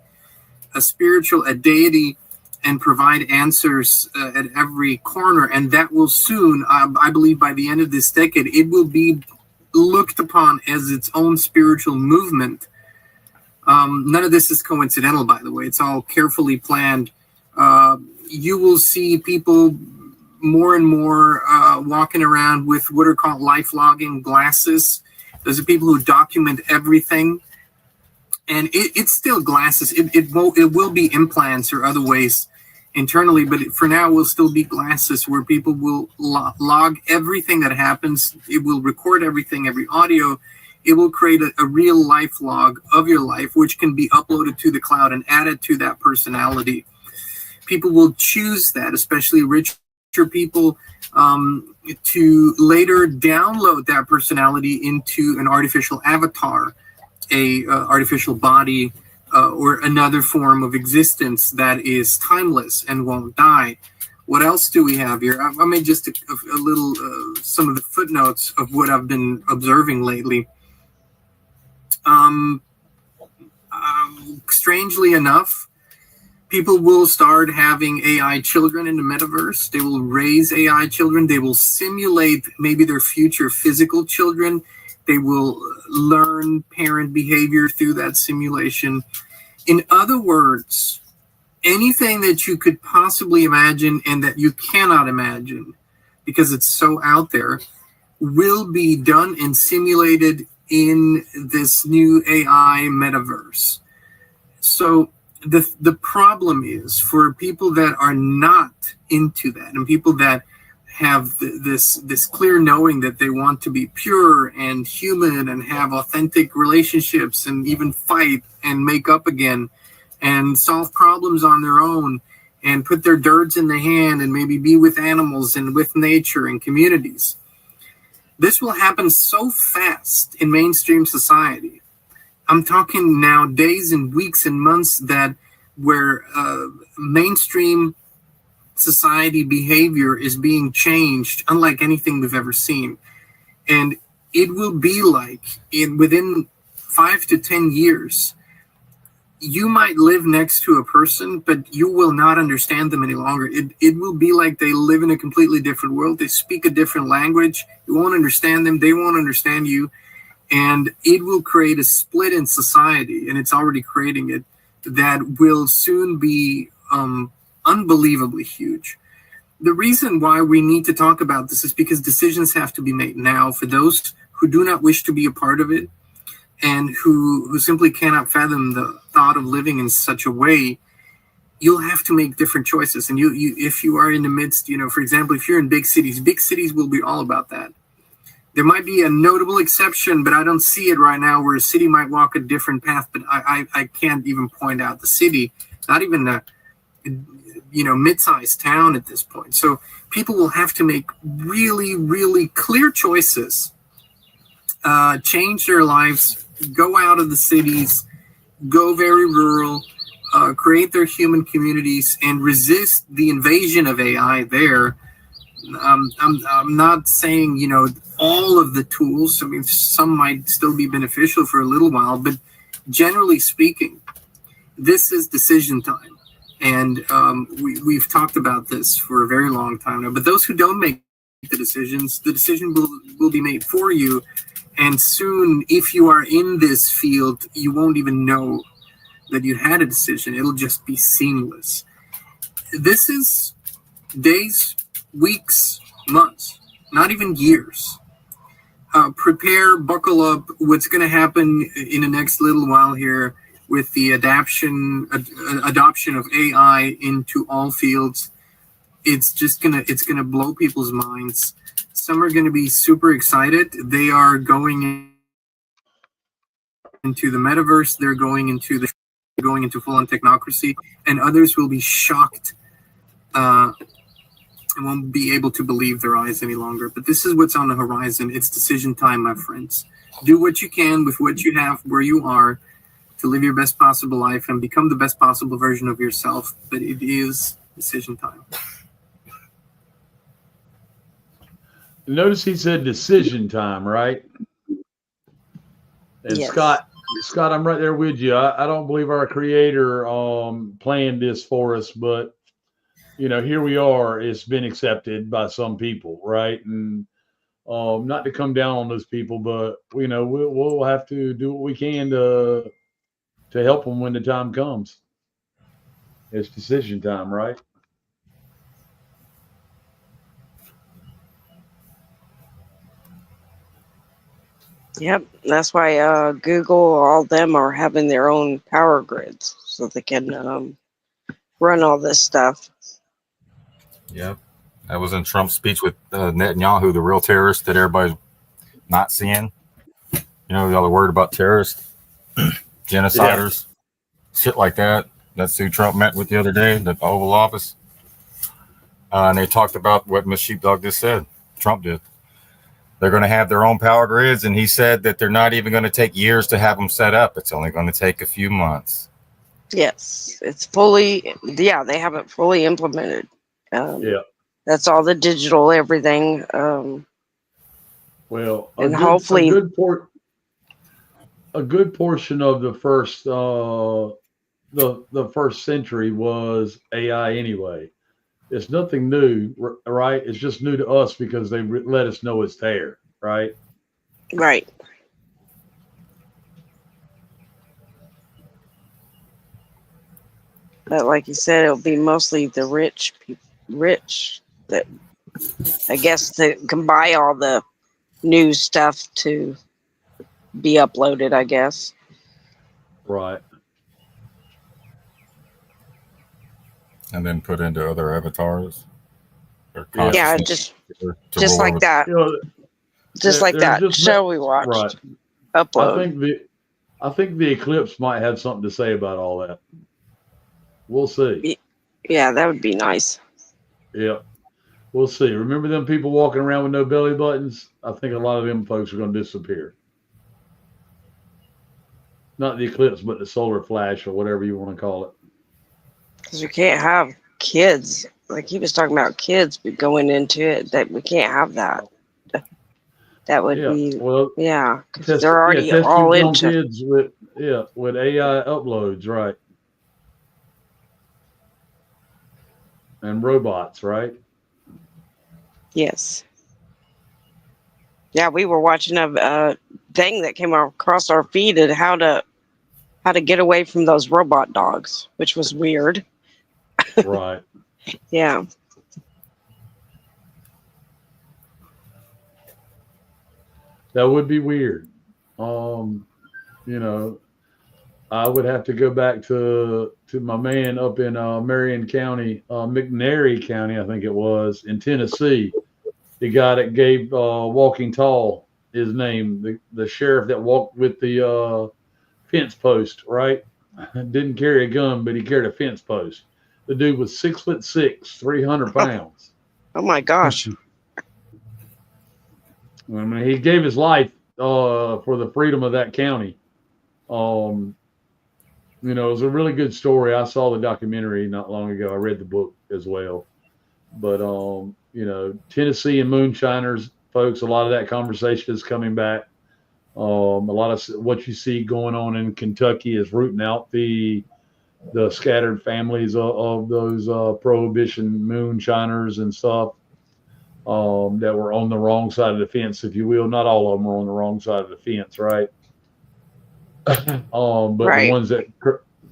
a deity, and provide answers at every corner. And that will soon, I believe by the end of this decade, it will be looked upon as its own spiritual movement. None of this is coincidental, by the way. It's all carefully planned. You will see people more and more walking around with what are called life logging glasses. Those are people who document everything. And it's still glasses. It will be implants or other ways internally, but for now will still be glasses where people will log everything that happens. It will record everything, every audio. It will create a real life log of your life, which can be uploaded to the cloud and added to that personality. People will choose that, especially richer people, to later download that personality into an artificial avatar, a artificial body, or another form of existence that is timeless and won't die. What else do we have here? I made just a little, some of the footnotes of what I've been observing lately. Strangely enough, people will start having AI children in the metaverse. They will raise AI children. They will simulate maybe their future physical children. They will learn parent behavior through that simulation. In other words, anything that you could possibly imagine and that you cannot imagine, because it's so out there, will be done and simulated in this new AI metaverse. So the problem is, for people that are not into that and people that have this clear knowing that they want to be pure and human and have authentic relationships and even fight and make up again and solve problems on their own and put their dirts in the hand and maybe be with animals and with nature and communities. This will happen so fast in mainstream society. I'm talking now days and weeks and months where mainstream society behavior is being changed unlike anything we've ever seen. And it will be like within 5 to 10 years, you might live next to a person, but you will not understand them any longer. It will be like they live in a completely different world. They speak a different language. You won't understand them. They won't understand you. And it will create a split in society, and it's already creating it, that will soon be unbelievably huge. The reason why we need to talk about this is because decisions have to be made now for those who do not wish to be a part of it and who simply cannot fathom the thought of living in such a way. You'll have to make different choices. And you if you are in the midst, for example, if you're in big cities will be all about that. There might be a notable exception, but I don't see it right now where a city might walk a different path, but I can't even point out the city, not even a mid-sized town at this point. So people will have to make really, really clear choices, change their lives, go out of the cities, go very rural, create their human communities, and resist the invasion of AI there. I'm not saying, all of the tools. I mean, some might still be beneficial for a little while, but generally speaking, this is decision time. And we've talked about this for a very long time now. But those who don't make the decision will be made for you. And soon, if you are in this field, you won't even know that you had a decision. It'll just be seamless. This is days, weeks, months, not even years. Prepare, buckle up. What's going to happen in the next little while here with the adoption of AI into all fields, it's gonna blow people's minds. Some are going to be super excited. They are going into the metaverse. They're going into full-on technocracy, and others will be shocked and won't be able to believe their eyes any longer. But this is what's on the horizon. It's decision time, my friends. Do what you can with what you have where you are to live your best possible life and become the best possible version of yourself. But it is decision time. Notice he said decision time, right? And Yes. Scott, I'm right there with you. I don't believe our creator planned this for us, but here we are. It's been accepted by some people, right? And not to come down on those people, but we'll have to do what we can to help them when the time comes. It's decision time, right? Yep, that's why Google, all them are having their own power grids so they can run all this stuff. Yep, that was in Trump's speech with Netanyahu, the real terrorist that everybody's not seeing. Y'all are worried about terrorists, genociders, shit like that. That's who Trump met with the other day at the Oval Office. And they talked about what Ms. Sheepdog just said. Trump did. They're going to have their own power grids, and he said that they're not even going to take years to have them set up. It's only going to take a few months. Yes, it's fully, they haven't fully implemented. That's all the digital everything. Well, hopefully a good portion of the first the first century was AI anyway. It's nothing new, right? It's just new to us because they let us know it's there, right? Right. But like you said, it'll be mostly the rich that I guess that can buy all the new stuff to be uploaded, I guess. Right. And then put into other avatars Yeah, just like that. Just like that show we watched. Right. Upload. I think the eclipse might have something to say about all that. We'll see. Yeah, that would be nice. Yeah. We'll see. Remember them people walking around with no belly buttons? I think a lot of them folks are going to disappear. Not the eclipse, but the solar flash or whatever you want to call it. Because we can't have kids. Like he was talking about kids going into it, that we can't have that. That would be, because they're already all into kids with AI uploads, right? And robots, right? Yes. Yeah, we were watching a thing that came across our feed at how to get away from those robot dogs, which was weird. Right. Yeah. That would be weird. You know, I would have to go back to my man up in Marion County, McNairy County, I think it was, in Tennessee. The guy that gave Walking Tall his name, the sheriff that walked with the fence post, right? Didn't carry a gun, but he carried a fence post. The dude was 6'6", 300 pounds. Oh my gosh. I mean, he gave his life for the freedom of that county. You know, it was a really good story. I saw the documentary not long ago. I read the book as well. But, you know, Tennessee and moonshiners, folks, a lot of that conversation is coming back. A lot of what you see going on in Kentucky is rooting out the scattered families of those prohibition moonshiners and stuff that were on the wrong side of the fence, if you will. Not all of them are on the wrong side of the fence, right? But right. the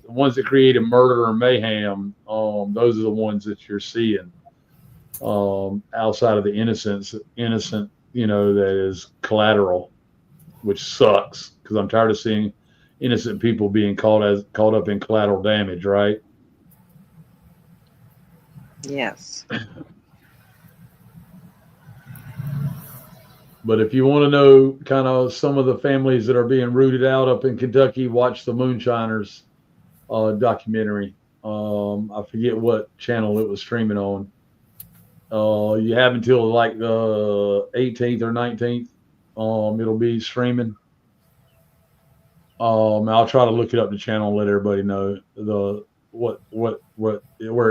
ones that created murder or mayhem, those are the ones that you're seeing outside of the innocent, you know, that is collateral, which sucks because I'm tired of seeing innocent people being caught up in collateral damage, right? Yes. But if you want to know kind of some of the families that are being rooted out up in Kentucky, watch the Moonshiners documentary. I forget what channel it was streaming on. You have until like the 18th or 19th. It'll be streaming. I'll try to look it up the channel and let everybody know where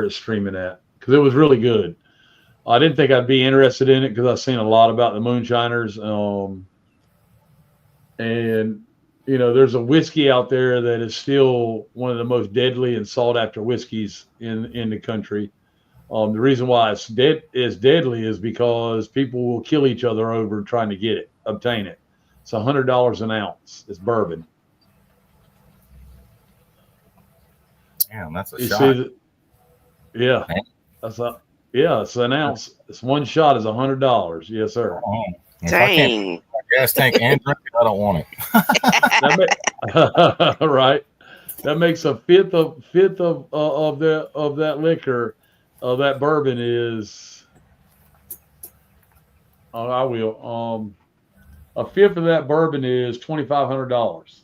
it's streaming at, because it was really good. I didn't think I'd be interested in it because I've seen a lot about the moonshiners. And, you know, there's a whiskey out there that is still one of the most deadly and sought after whiskeys in the country. The reason why it's deadly is because people will kill each other over trying to obtain it. It's $100 an ounce. It's bourbon. Damn, that's a shot. Yeah, it's an ounce. It's one shot is $100. Yes, sir. If I can't gas tank and drink it, I don't want it. Right. That makes a fifth of that liquor. That bourbon is. I will. A fifth of that bourbon is $2,500.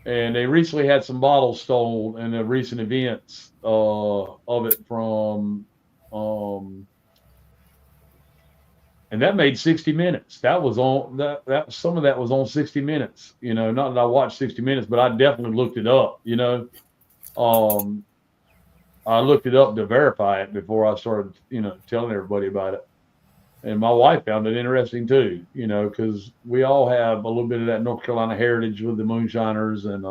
And they recently had some bottles stolen in the recent events of it from, and that made 60 Minutes. That was on that some of that was on 60 Minutes. You know, not that I watched 60 Minutes, but I definitely looked it up. You know, I looked it up to verify it before I started, you know, telling everybody about it. And my wife found it interesting too, you know, because we all have a little bit of that North Carolina heritage with the moonshiners and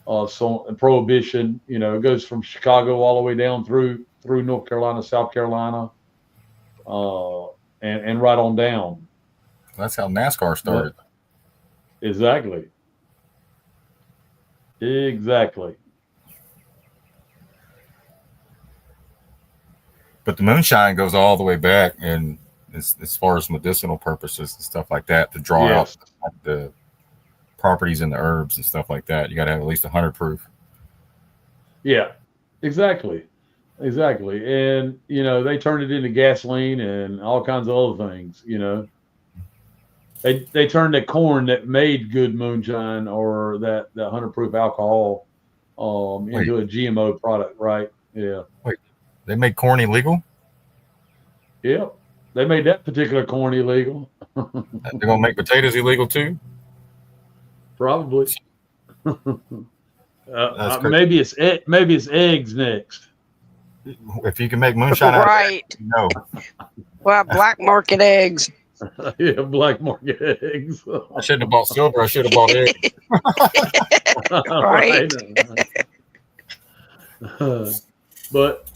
and Prohibition. You know, it goes from Chicago all the way down through North Carolina, South Carolina, and right on down. That's how NASCAR started. Exactly. But the moonshine goes all the way back, and as far as medicinal purposes and stuff like that, to draw out the properties in the herbs and stuff like that, you got to have at least 100 proof. Yeah, exactly. Exactly. And, they turned it into gasoline and all kinds of other things, They turned that corn that made good moonshine or that 100 proof alcohol Wait, into a GMO product, right? Yeah. wait, they made corn illegal? Yep. They made that particular corn illegal. They're gonna make potatoes illegal too? Probably. That's crazy. Maybe it's eggs next. If you can make moonshine out of Right. eggs, no. Well, black market eggs. Yeah, black market eggs. I shouldn't have bought silver. I should have bought eggs. Right. But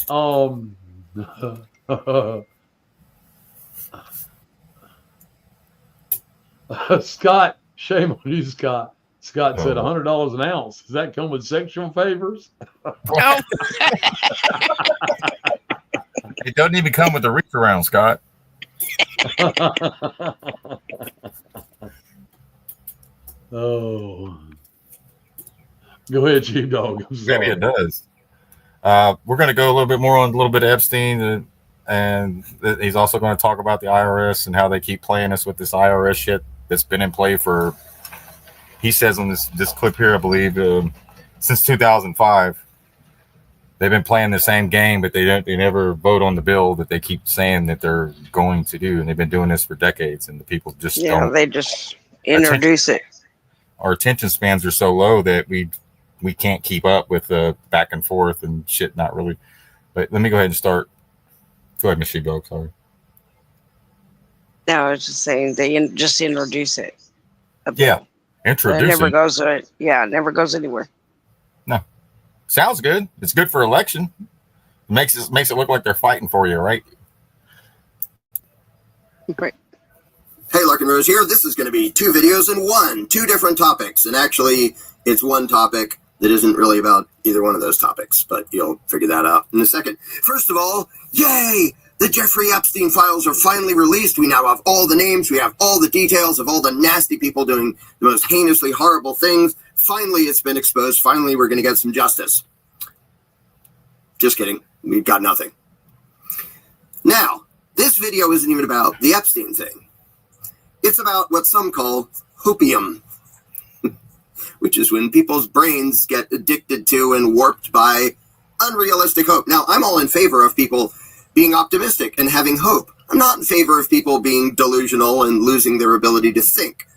Scott, shame on you, Scott. Scott said $100 an ounce. Does that come with sexual favors? No. It doesn't even come with the reach around, Scott. Oh, go ahead, Chief Dog. Maybe it does. We're going to go a little bit more on a little bit of Epstein, and he's also going to talk about the IRS and how they keep playing us with this IRS shit that's been in play for, he says on this clip here, I believe, since 2005. They've been playing the same game, but they never vote on the bill that they keep saying that they're going to do, and they've been doing this for decades, and the people just don't. They just introduce it. Our attention spans are so low that we can't keep up with the back and forth and shit. Not really. But let me go ahead and start. Go ahead, Miss Sheepdog. Sorry. No, I was just saying they just introduce it. Yeah, introduce it. Never it. goes. It never goes anywhere. No, sounds good. It's good for election. It makes it look like they're fighting for you, right? Great. Hey, Larkin Rose here. This is going to be 2 videos in one, 2 different topics. And actually, it's one topic that isn't really about either one of those topics, but you'll figure that out in a second. First of all, yay! The Jeffrey Epstein files are finally released. We now have all the names. We have all the details of all the nasty people doing the most heinously horrible things. Finally, it's been exposed. Finally, we're going to get some justice. Just kidding. We've got nothing. Now, this video isn't even about the Epstein thing. It's about what some call hopium, which is when people's brains get addicted to and warped by unrealistic hope. Now, I'm all in favor of people being optimistic and having hope. I'm not in favor of people being delusional and losing their ability to think.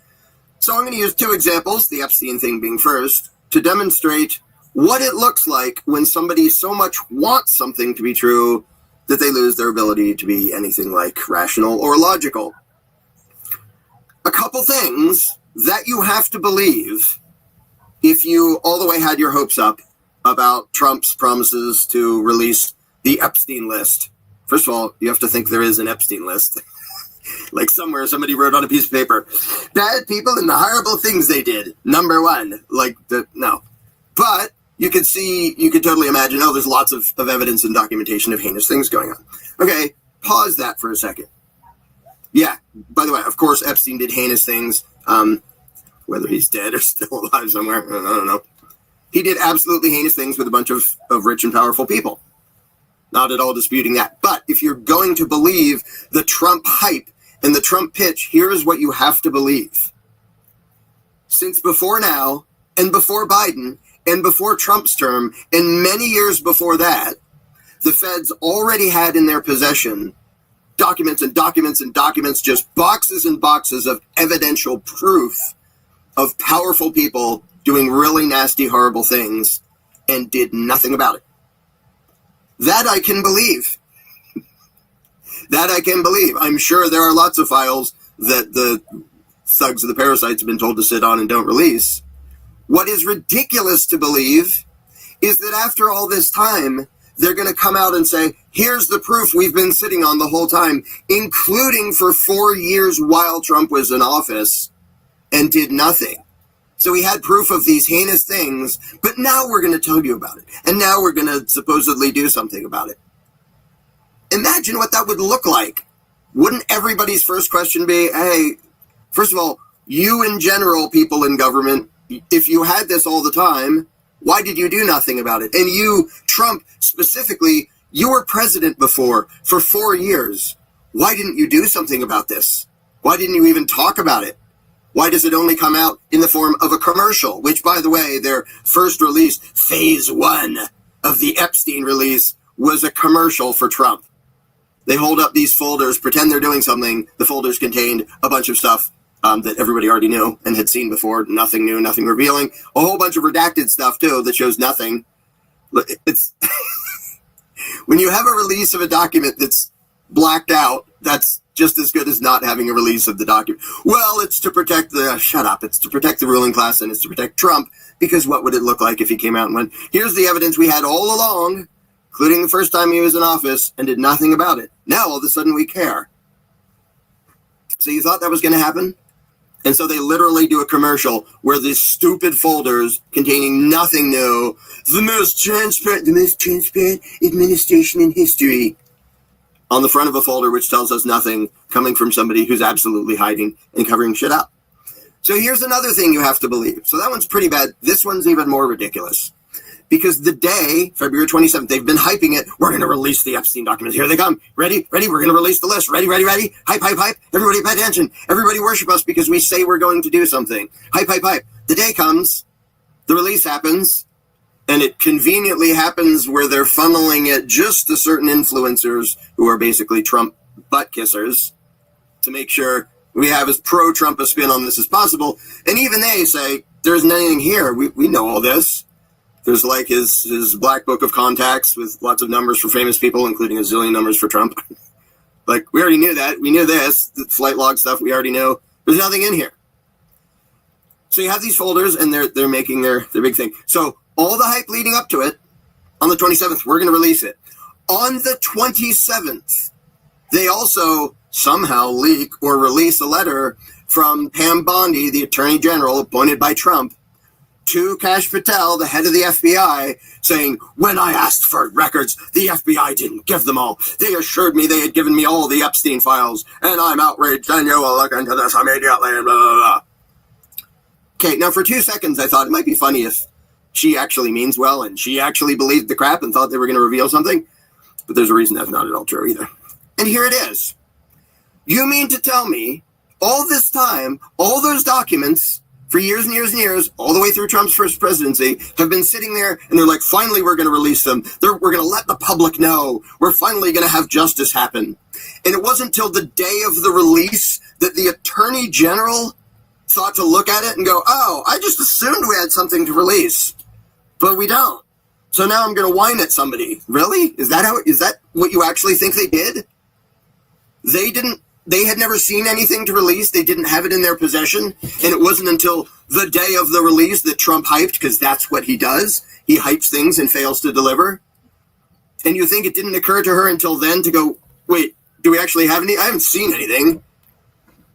So I'm going to use 2 examples, the Epstein thing being first, to demonstrate what it looks like when somebody so much wants something to be true that they lose their ability to be anything like rational or logical. A couple things that you have to believe if you all the way had your hopes up about Trump's promises to release the Epstein list. First of all, you have to think there is an Epstein list. Like somewhere somebody wrote on a piece of paper, bad people and the horrible things they did. Number 1. No. But you could totally imagine, there's lots of evidence and documentation of heinous things going on. Okay, pause that for a second. Yeah, by the way, of course, Epstein did heinous things. Whether he's dead or still alive somewhere, I don't know. He did absolutely heinous things with a bunch of rich and powerful people. Not at all disputing that. But if you're going to believe the Trump hype and the Trump pitch, here is what you have to believe. Since before now, and before Biden, and before Trump's term, and many years before that, the feds already had in their possession documents and documents and documents, just boxes and boxes of evidential proof of powerful people doing really nasty, horrible things and did nothing about it. That I can believe. That I can believe. I'm sure there are lots of files that the thugs of the parasites have been told to sit on and don't release. What is ridiculous to believe is that after all this time, they're going to come out and say, here's the proof we've been sitting on the whole time, including for 4 years while Trump was in office, and did nothing. So we had proof of these heinous things, but now we're going to tell you about it. And now we're going to supposedly do something about it. Imagine what that would look like. Wouldn't everybody's first question be, hey, first of all, you in general, people in government, if you had this all the time, Why did you do nothing about it? And you, Trump, specifically, you were president before for 4 years. Why didn't you do something about this? Why didn't you even talk about it? Why does it only come out in the form of a commercial? Which, by the way, their first release, phase 1 of the Epstein release, was a commercial for Trump. They hold up these folders, pretend they're doing something. The folders contained a bunch of stuff that everybody already knew and had seen before. Nothing new, nothing revealing. A whole bunch of redacted stuff, too, that shows nothing. It's when you have a release of a document that's blacked out, that's just as good as not having a release of the document. Well, it's to protect shut up. It's to protect the ruling class and it's to protect Trump, because what would it look like if he came out and went, here's the evidence we had all along, including the first time he was in office, and did nothing about it. Now, all of a sudden, we care. So you thought that was going to happen? And so they literally do a commercial where these stupid folders containing nothing new, the most transparent administration in history, on the front of a folder which tells us nothing, coming from somebody who's absolutely hiding and covering shit up. So here's another thing you have to believe. So that one's pretty bad. This one's even more ridiculous. Because the day, February 27th, they've been hyping it. We're going to release the Epstein documents. Here they come. Ready? We're going to release the list. Ready? Hype. Everybody pay attention. Everybody worship us because we say we're going to do something. Hype. The day comes, the release happens, and it conveniently happens where they're funneling it just to certain influencers who are basically Trump butt kissers to make sure we have as pro-Trump a spin on this as possible. And even they say, there isn't anything here. We know all this. There's like his black book of contacts with lots of numbers for famous people, including a zillion numbers for Trump. Like, we already knew that. We knew this. The flight log stuff, we already knew. There's nothing in here. So you have these folders, and they're making their big thing. So all the hype leading up to it, on the 27th, we're going to release it. On the 27th, they also somehow leak or release a letter from Pam Bondi, the Attorney General appointed by Trump, to Kash Patel, the head of the FBI, saying, when I asked for records, the FBI didn't give them all. They assured me they had given me all the Epstein files, and I'm outraged, and you will look into this immediately, blah, blah, blah. Okay, now for 2 seconds, I thought it might be funny if she actually means well, and she actually believed the crap and thought they were going to reveal something, but there's a reason that's not at all true either. And here it is. You mean to tell me, all this time, all those documents, for years and years and years, all the way through Trump's first presidency, have been sitting there, and they're like, finally, we're going to release them. We're going to let the public know. We're finally going to have justice happen. And it wasn't until the day of the release that the Attorney General thought to look at it and go, oh, I just assumed we had something to release, but we don't. So now I'm going to whine at somebody. Really? Is that what you actually think they did? They had never seen anything to release. They didn't have it in their possession. And it wasn't until the day of the release that Trump hyped, because that's what he does. He hypes things and fails to deliver. And you think it didn't occur to her until then to go, wait, do we actually have any? I haven't seen anything,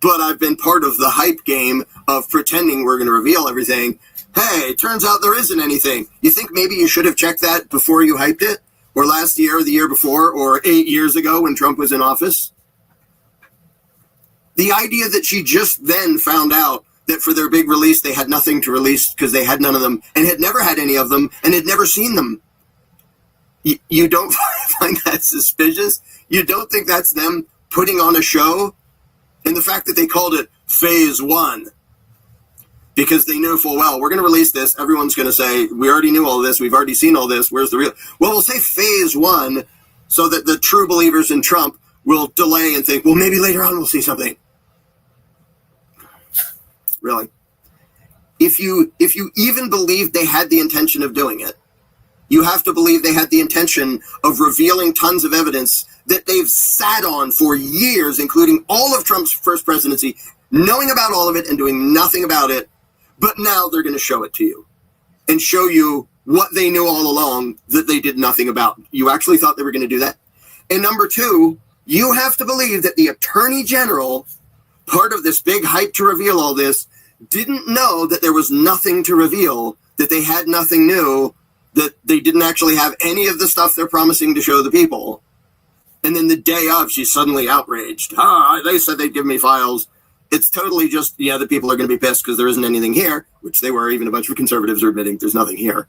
but I've been part of the hype game of pretending we're going to reveal everything. Hey, it turns out there isn't anything. You think maybe you should have checked that before you hyped it? Or last year, or the year before, or 8 years ago when Trump was in office? The idea that she just then found out that for their big release, they had nothing to release because they had none of them and had never had any of them and had never seen them. You don't find that suspicious? You don't think that's them putting on a show? And the fact that they called it phase 1, because they knew full well, we're going to release this. Everyone's going to say, we already knew all this. We've already seen all this. Where's the real? Well, we'll say phase 1 so that the true believers in Trump will delay and think, well, maybe later on we'll see something. Really? If you even believed they had the intention of doing it, you have to believe they had the intention of revealing tons of evidence that they've sat on for years, including all of Trump's first presidency, knowing about all of it and doing nothing about it, but now they're going to show it to you and show you what they knew all along that they did nothing about. You actually thought they were going to do that? And number 2, you have to believe that the Attorney General, part of this big hype to reveal all this, didn't know that there was nothing to reveal, that they had nothing new, that they didn't actually have any of the stuff they're promising to show the people. And then the day of, she's suddenly outraged. They said they'd give me files. It's totally just, the people are going to be pissed because there isn't anything here, which they were. Even a bunch of conservatives are admitting there's nothing here.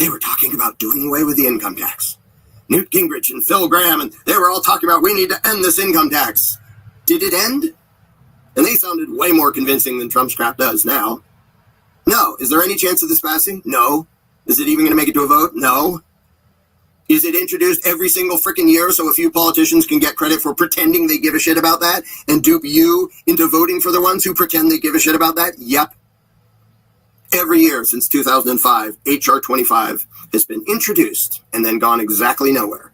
They were talking about doing away with the income tax. Newt Gingrich and Phil Gramm, and they were all talking about we need to end this income tax. Did it end? And they sounded way more convincing than Trump's crap does now. No. Is there any chance of this passing? No. Is it even going to make it to a vote? No. Is it introduced every single freaking year so a few politicians can get credit for pretending they give a shit about that and dupe you into voting for the ones who pretend they give a shit about that? Yep. Every year since 2005, H.R. 25 has been introduced and then gone exactly nowhere.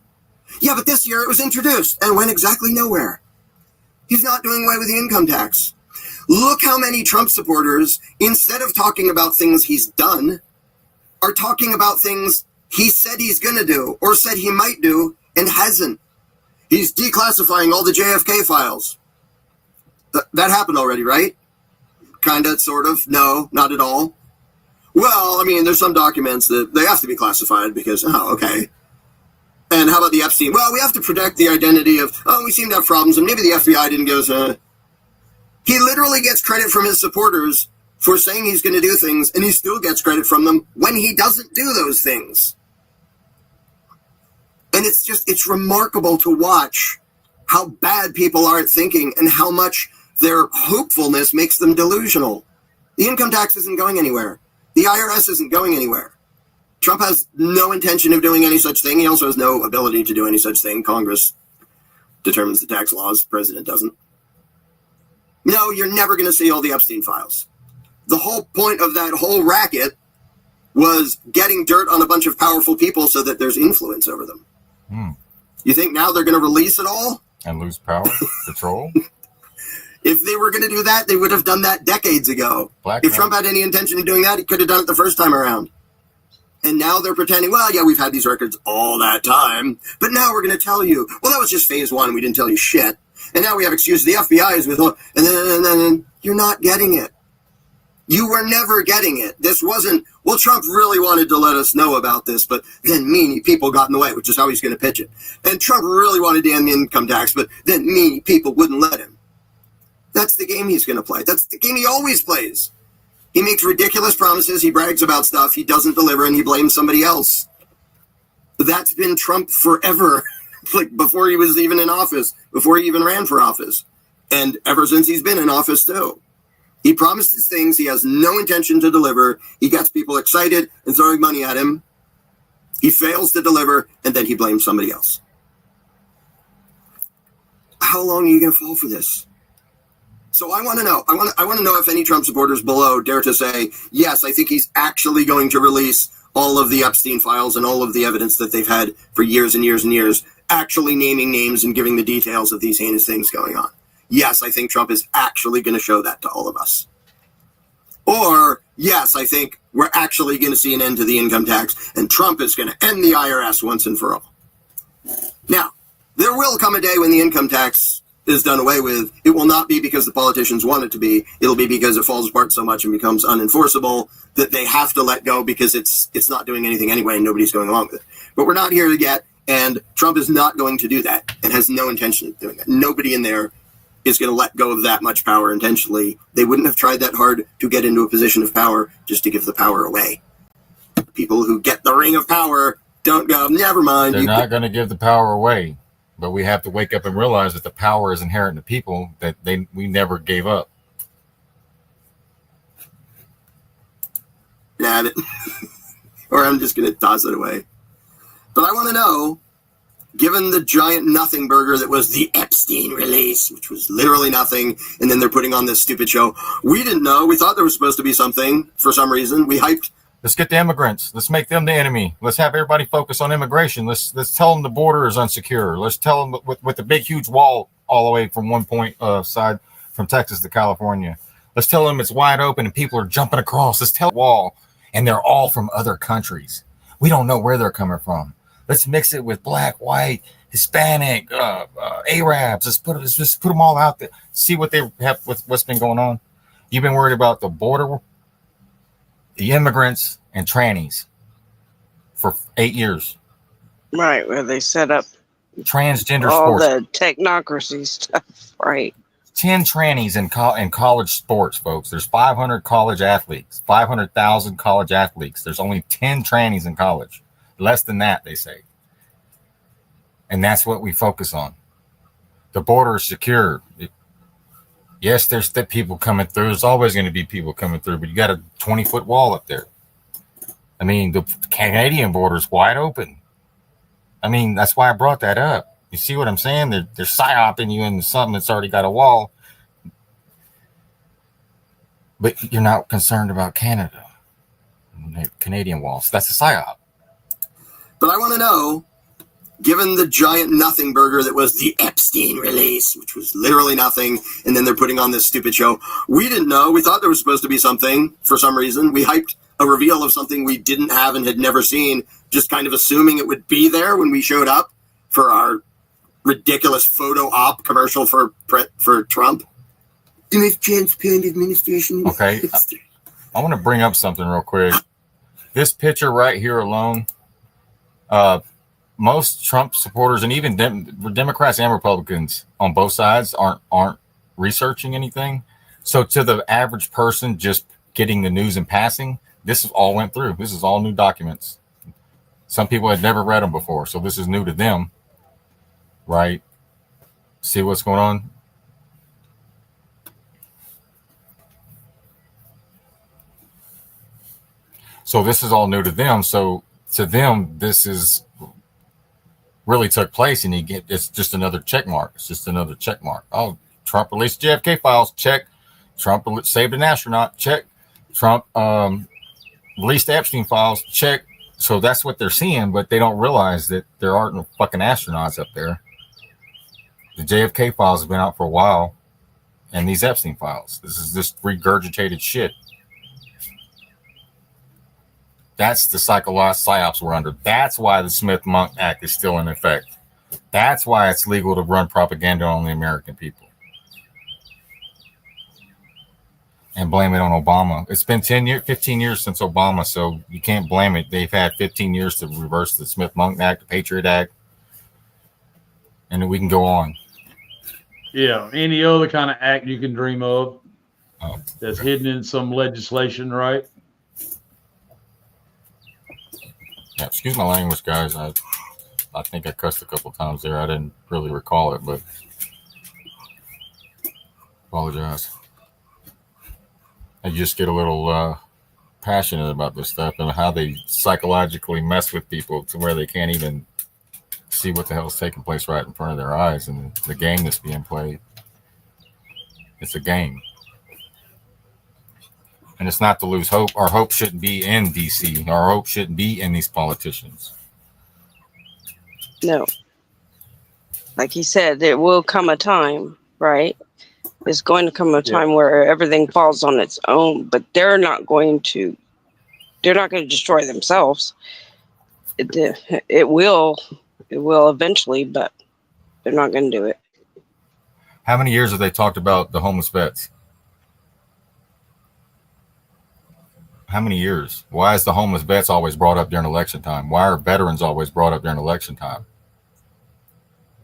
Yeah, but this year it was introduced and went exactly nowhere. He's not doing away with the income tax. Look how many Trump supporters, instead of talking about things he's done, are talking about things he said he's going to do or said he might do and hasn't. He's declassifying all the JFK files. That happened already, right? Kinda, sort of. No, not at all. Well, I mean, there's some documents that they have to be classified because, okay. And how about the Epstein? Well, we have to protect the identity of, we seem to have problems, and maybe the FBI didn't go, He literally gets credit from his supporters for saying he's going to do things, and he still gets credit from them when he doesn't do those things. And it's remarkable to watch how bad people are at thinking and how much their hopefulness makes them delusional. The income tax isn't going anywhere. The IRS isn't going anywhere. Trump has no intention of doing any such thing. He also has no ability to do any such thing. Congress determines the tax laws. The president doesn't. No, you're never going to see all the Epstein files. The whole point of that whole racket was getting dirt on a bunch of powerful people so that there's influence over them. You think now they're going to release it all? And lose power? Control? If they were going to do that, they would have done that decades ago. If Trump had any intention of doing that, he could have done it the first time around. And now they're pretending, well, yeah, we've had these records all that time, but now we're going to tell you. Well, that was just phase one. We didn't tell you shit. And now we have excuses. The FBI is with, and then you're not getting it. You were never getting it. This wasn't, well, Trump really wanted to let us know about this, but then meanie people got in the way, which is how he's going to pitch it. And Trump really wanted to end the income tax, but then meanie people wouldn't let him. That's the game he's going to play. That's the game he always plays. He makes ridiculous promises. He brags about stuff. He doesn't deliver, and he blames somebody else. That's been Trump forever, like before he was even in office, before he even ran for office, and ever since he's been in office, too. He promises things he has no intention to deliver. He gets people excited and throwing money at him. He fails to deliver, and then he blames somebody else. How long are you going to fall for this? So I want to know. I want to know if any Trump supporters below dare to say, yes, I think he's actually going to release all of the Epstein files and all of the evidence that they've had for years and years and years, actually naming names and giving the details of these heinous things going on. Yes, I think Trump is actually going to show that to all of us. Or, yes, I think we're actually going to see an end to the income tax, and Trump is going to end the IRS once and for all. Now, there will come a day when the income tax is done away with. It will not be because the politicians want it to be. It'll be because it falls apart so much and becomes unenforceable that they have to let go because it's not doing anything anyway and nobody's going along with it. But we're not here yet, and Trump is not going to do that and has no intention of doing that. Nobody in there is going to let go of that much power intentionally. They wouldn't have tried that hard to get into a position of power just to give the power away. People who get the ring of power don't go, never mind. They're not going to give the power away, but we have to wake up and realize that the power is inherent in the people that we never gave up. Got it. Or I'm just going to toss it away. But I want to know, given the giant nothing burger that was the Epstein release, which was literally nothing, and then they're putting on this stupid show. We didn't know. We thought there was supposed to be something for some reason. We hyped. Let's get the immigrants. Let's make them the enemy. Let's have everybody focus on immigration. Let's tell them the border is unsecure. Let's tell them with the big, huge wall all the way from one point side from Texas to California. Let's tell them it's wide open and people are jumping across. Let's tell the wall, and they're all from other countries. We don't know where they're coming from. Let's mix it with black, white, Hispanic, Arabs. Let's just put them all out there. See what they have. What's been going on. You've been worried about the border, the immigrants, and trannies for 8 years. Right, where they set up transgender all sports. the technocracy stuff. Right. 10 trannies in college sports, folks. There's 500 college athletes, 500,000 college athletes. There's only 10 trannies in college. Less than that, they say. And that's what we focus on. The border is secure. Yes, there's the people coming through. There's always going to be people coming through, but you got a 20-foot wall up there. I mean, the Canadian border is wide open. I mean, that's why I brought that up. You see what I'm saying? They're psyoping you into something that's already got a wall. But you're not concerned about Canada. Canadian walls. That's a psyop. But I want to know, given the giant nothing burger that was the Epstein release, which was literally nothing, and then they're putting on this stupid show, we didn't know. We thought there was supposed to be something for some reason. We hyped a reveal of something we didn't have and had never seen, just kind of assuming it would be there when we showed up for our ridiculous photo op commercial for Trump. The most transparent administration. Okay. I want to bring up something real quick. This picture right here alone, most Trump supporters and even Democrats and Republicans on both sides aren't researching anything. So to the average person just getting the news in passing, this all went through. This is all new documents. Some people had never read them before, so this is new to them, right? See what's going on? So this is all new to them. So to them, this is really took place, and it's just another check mark. It's just another check mark. Oh, Trump released JFK files. Check. Trump saved an astronaut. Check. Trump released Epstein files. Check. So that's what they're seeing, but they don't realize that there aren't no fucking astronauts up there. The JFK files have been out for a while, and these Epstein files. This is just regurgitated shit. That's the psychological psyops we're under. That's why the Smith-Monk Act is still in effect. That's why it's legal to run propaganda on the American people. And blame it on Obama. It's been 15 years since Obama, so you can't blame it. They've had 15 years to reverse the Smith-Monk Act, the Patriot Act, and then we can go on. Yeah, any other kind of act you can dream of that's hidden in some legislation, right? Yeah, excuse my language, guys. I think I cussed a couple times there. I didn't really recall it, but apologize. I just get a little passionate about this stuff and how they psychologically mess with people to where they can't even see what the hell is taking place right in front of their eyes, and the game that's being played. It's a game. And it's not to lose hope. Our hope shouldn't be in DC. Our hope shouldn't be in these politicians. No. Like he said, there will come a time, right? There's going to come a time where everything falls on its own, but they're not going to destroy themselves. It will eventually, but they're not going to do it. How many years have they talked about the homeless vets? How many years? Why is the homeless vets always brought up during election time? Why are veterans always brought up during election time?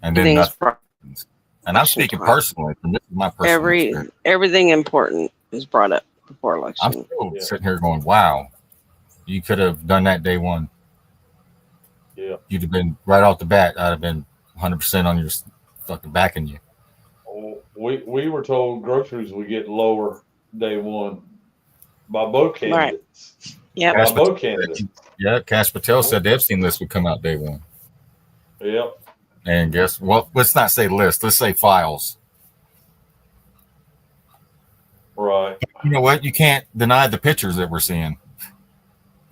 And then and I'm speaking personally. From my personal experience. Everything important is brought up before election. I'm still sitting here going, "Wow, you could have done that day one. Yeah, you'd have been right off the bat. I'd have been 100% on your fucking backing you." We were told groceries would get lower day one by both candidates. Right. Yeah, by both candidates. Yeah, Kash Patel said the Epstein list would come out day one. Yep. And let's not say list. Let's say files. Right. You know what? You can't deny the pictures that we're seeing.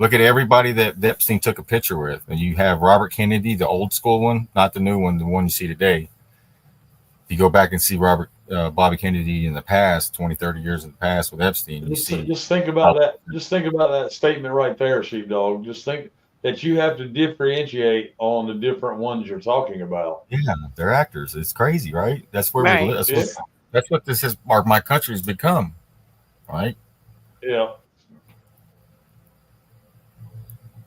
Look at everybody that Epstein took a picture with. And you have Robert Kennedy, the old school one, not the new one, the one you see today. If you go back and see Bobby Kennedy in the past, 20, 30 years in the past with Epstein, Just think about that. Just think about that statement right there, Sheepdog. Just think that you have to differentiate on the different ones you're talking about. Yeah, they're actors. It's crazy, right? That's where we live. That's what this is. My country's become, right? Yeah.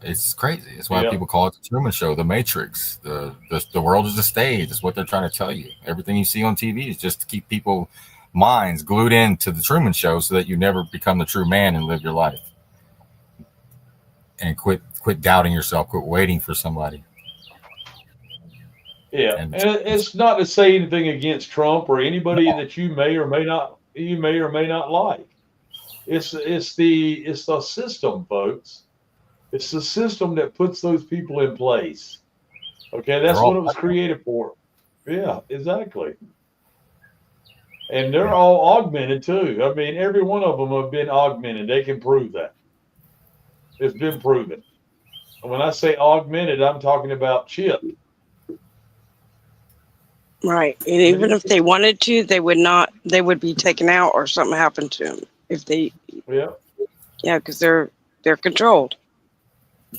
It's crazy. It's why people call it the Truman Show, the Matrix. The world is a stage. It's what they're trying to tell you. Everything you see on TV is just to keep people minds glued into the Truman Show so that you never become the true man and live your life. And quit doubting yourself, quit waiting for somebody. Yeah, and it's not to say anything against Trump or anybody that you may or may not like. It's the system, folks. It's the system that puts those people in place. Okay, that's what it was created for. Yeah, exactly. And they're all augmented too. I mean, every one of them have been augmented. They can prove that. It's been proven. And when I say augmented, I'm talking about chipped. Right. And even if they wanted to, they would be taken out or something happened to them if they. Yeah. Yeah, because they're controlled.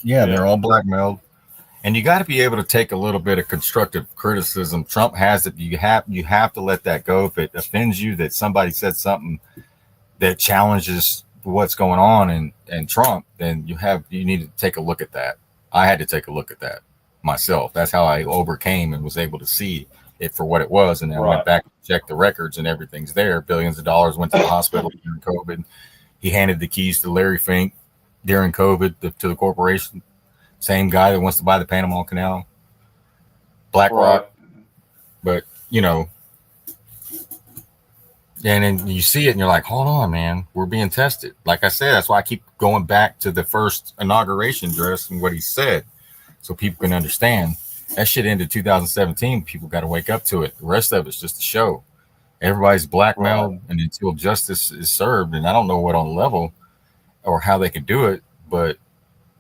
Yeah, they're all blackmailed. And you got to be able to take a little bit of constructive criticism. Trump has it. You have to let that go. If it offends you that somebody said something that challenges what's going on in Trump, then you need to take a look at that. I had to take a look at that myself. That's how I overcame and was able to see it for what it was. And then I went back and checked the records and everything's there. Billions of dollars went to the hospital during COVID. He handed the keys to Larry Fink during COVID to the corporation. Same guy that wants to buy the Panama Canal, BlackRock. But, and then you see it and you're like, hold on, man, we're being tested. Like I said, that's why I keep going back to the first inauguration address and what he said so people can understand. That shit ended 2017. People got to wake up to it. The rest of it's just a show. Everybody's blackmailed and until justice is served. And I don't know what on level or how they can do it, but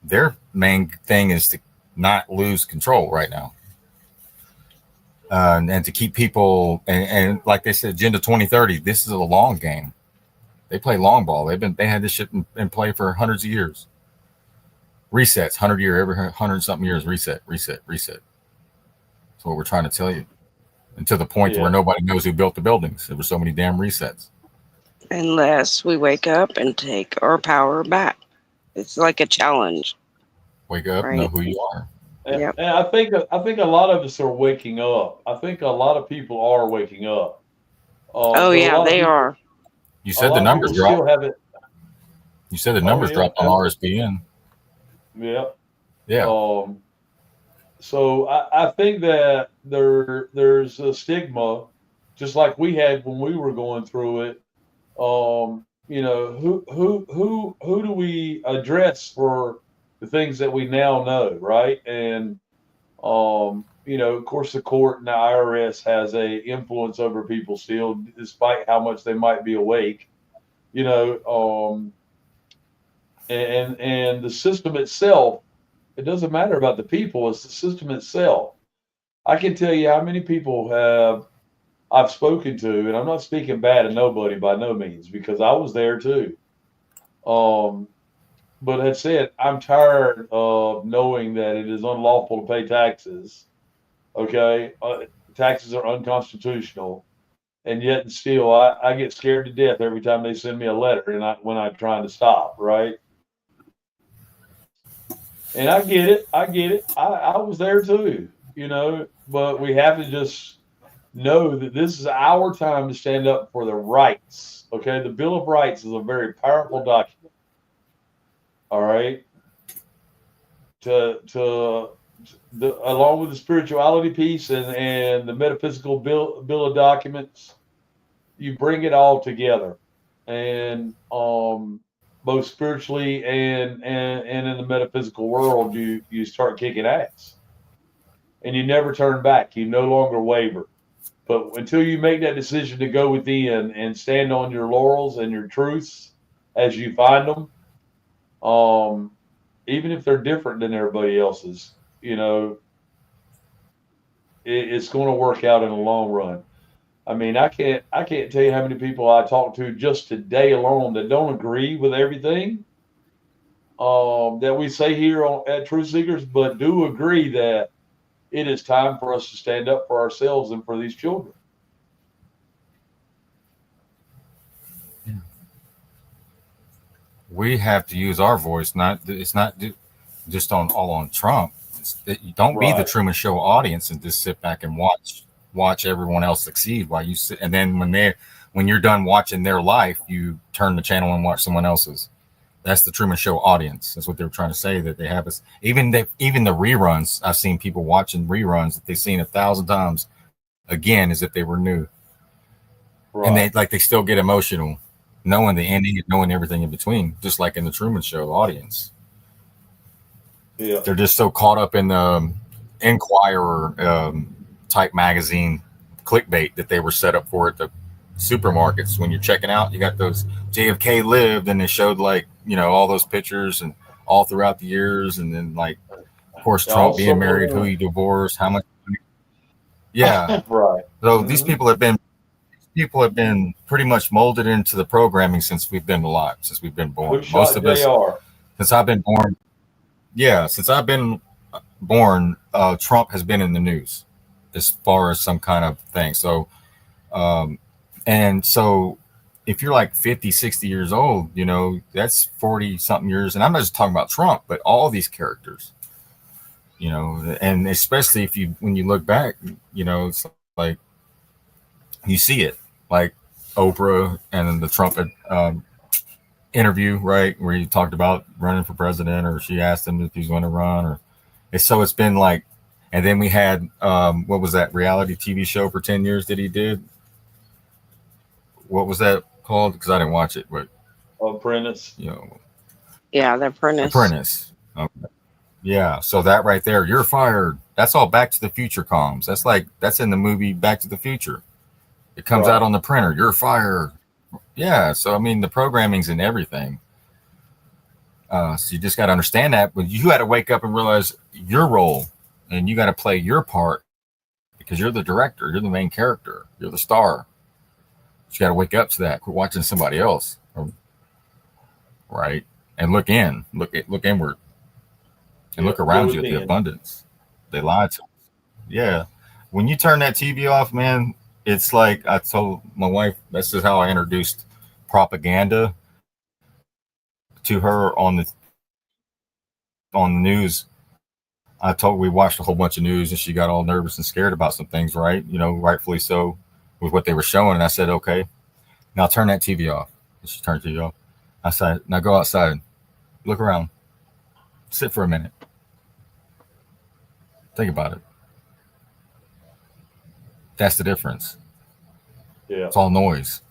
their main thing is to not lose control right now. And to keep people, and like they said, Agenda 2030, this is a long game. They play long ball. They had this shit in play for hundreds of years. Resets, every 100-something years, reset. That's what we're trying to tell you. And to the point where nobody knows who built the buildings. There were so many damn resets. Unless we wake up and take our power back. It's like a challenge. Wake up, know who you are. And I think a lot of us are waking up. I think a lot of people are waking up. They are. You said the numbers dropped. You said the numbers dropped on RSBN. Yeah. Yeah. So I think that there's a stigma, just like we had when we were going through it. Who do we address for the things that we now know, right? And of course, the court and the IRS has a influence over people still, despite how much they might be awake. And the system itself. It doesn't matter about the people; it's the system itself. I can tell you how many people I've spoken to, and I'm not speaking bad of nobody by no means, because I was there too. But had said, I'm tired of knowing that it is unlawful to pay taxes. Okay, taxes are unconstitutional, and yet and still, I get scared to death every time they send me a letter, and when I'm trying to stop, right? And I get it. I was there too, but we have to just know that this is our time to stand up for the rights. Okay. The Bill of Rights is a very powerful document. All right. Along with the spirituality piece and the metaphysical bill of documents, you bring it all together. And, both spiritually and in the metaphysical world, you start kicking ass, and you never turn back. You no longer waver. But until you make that decision to go within and stand on your laurels and your truths as you find them, even if they're different than everybody else's, it's going to work out in the long run. I mean, I can't tell you how many people I talked to just today alone that don't agree with everything that we say here at Truth Seekers, but do agree that it is time for us to stand up for ourselves and for these children. Yeah. We have to use our voice. It's not just on Trump. Don't be the Truman Show audience and just sit back and watch everyone else succeed while you sit. And then when when you're done watching their life, you turn the channel and watch someone else's. That's the Truman Show audience. That's what they were trying to say, that they have us. Even the reruns, I've seen people watching reruns that they've seen 1,000 times again as if they were new. Right. And they still get emotional, knowing the ending and knowing everything in between, just like in the Truman Show audience. Yeah. They're just so caught up in the Inquirer type magazine clickbait that they were set up for at the supermarkets. When you're checking out, you got those JFK lived, and they showed all those pictures and all throughout the years, and then of course Trump being married, who he divorced, how much money. Yeah. Right. So these people have been pretty much molded into the programming since we've been alive, since we've been born. Most of us, since I've been born. Yeah, since I've been born, Trump has been in the news as far as some kind of thing. So, and so if you're like 50, 60 years old, that's 40 something years. And I'm not just talking about Trump, but all these characters, and especially when you look back, it's like you see it, like Oprah and then the Trump interview, right, where he talked about running for president, or she asked him if he's going to run, so it's been like, and then we had what was that reality TV show for 10 years that he did? What was that called? Because I didn't watch it, but Apprentice. Yeah, the Apprentice. Okay. Yeah, so that right there, you're fired. That's all Back to the Future comms. That's in the movie Back to the Future. It comes out on the printer. You're fired. Yeah, so I mean, the programming's in everything. So you just got to understand that. But you got to wake up and realize your role, and you got to play your part, because you're the director, you're the main character, you're the star. You got to wake up to that. Quit watching somebody else, right? And look inward, and look around you at the abundance. They lied to us. Yeah, when you turn that TV off, man. It's like I told my wife, this is how I introduced propaganda to her on the news. We watched a whole bunch of news, and she got all nervous and scared about some things, right? Rightfully so, with what they were showing. And I said, okay, now turn that TV off. And she turned the TV off. I said, now go outside, look around, sit for a minute, think about it. That's the difference. Yeah. It's all noise.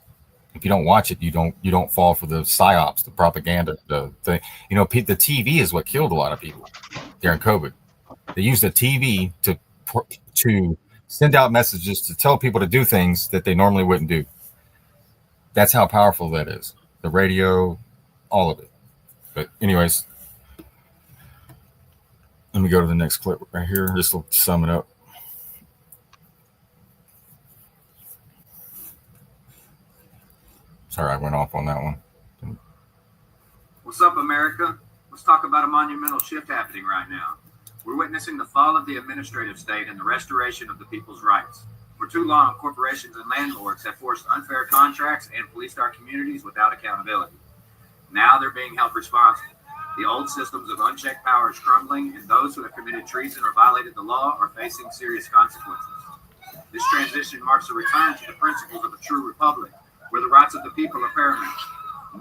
If you don't watch it, you don't fall for the psyops, the propaganda, the TV is what killed a lot of people during COVID. They used the TV to send out messages to tell people to do things that they normally wouldn't do. That's how powerful that is. The radio, all of it. But anyways, let me go to the next clip right here. This will sum it up. Sorry, I went off on that one. What's up, America? Let's talk about a monumental shift happening right now. We're witnessing the fall of the administrative state and the restoration of the people's rights. For too long, corporations and landlords have forced unfair contracts and policed our communities without accountability. Now they're being held responsible. The old systems of unchecked power is crumbling, and those who have committed treason or violated the law are facing serious consequences. This transition marks a return to the principles of a true republic, where the rights of the people are paramount.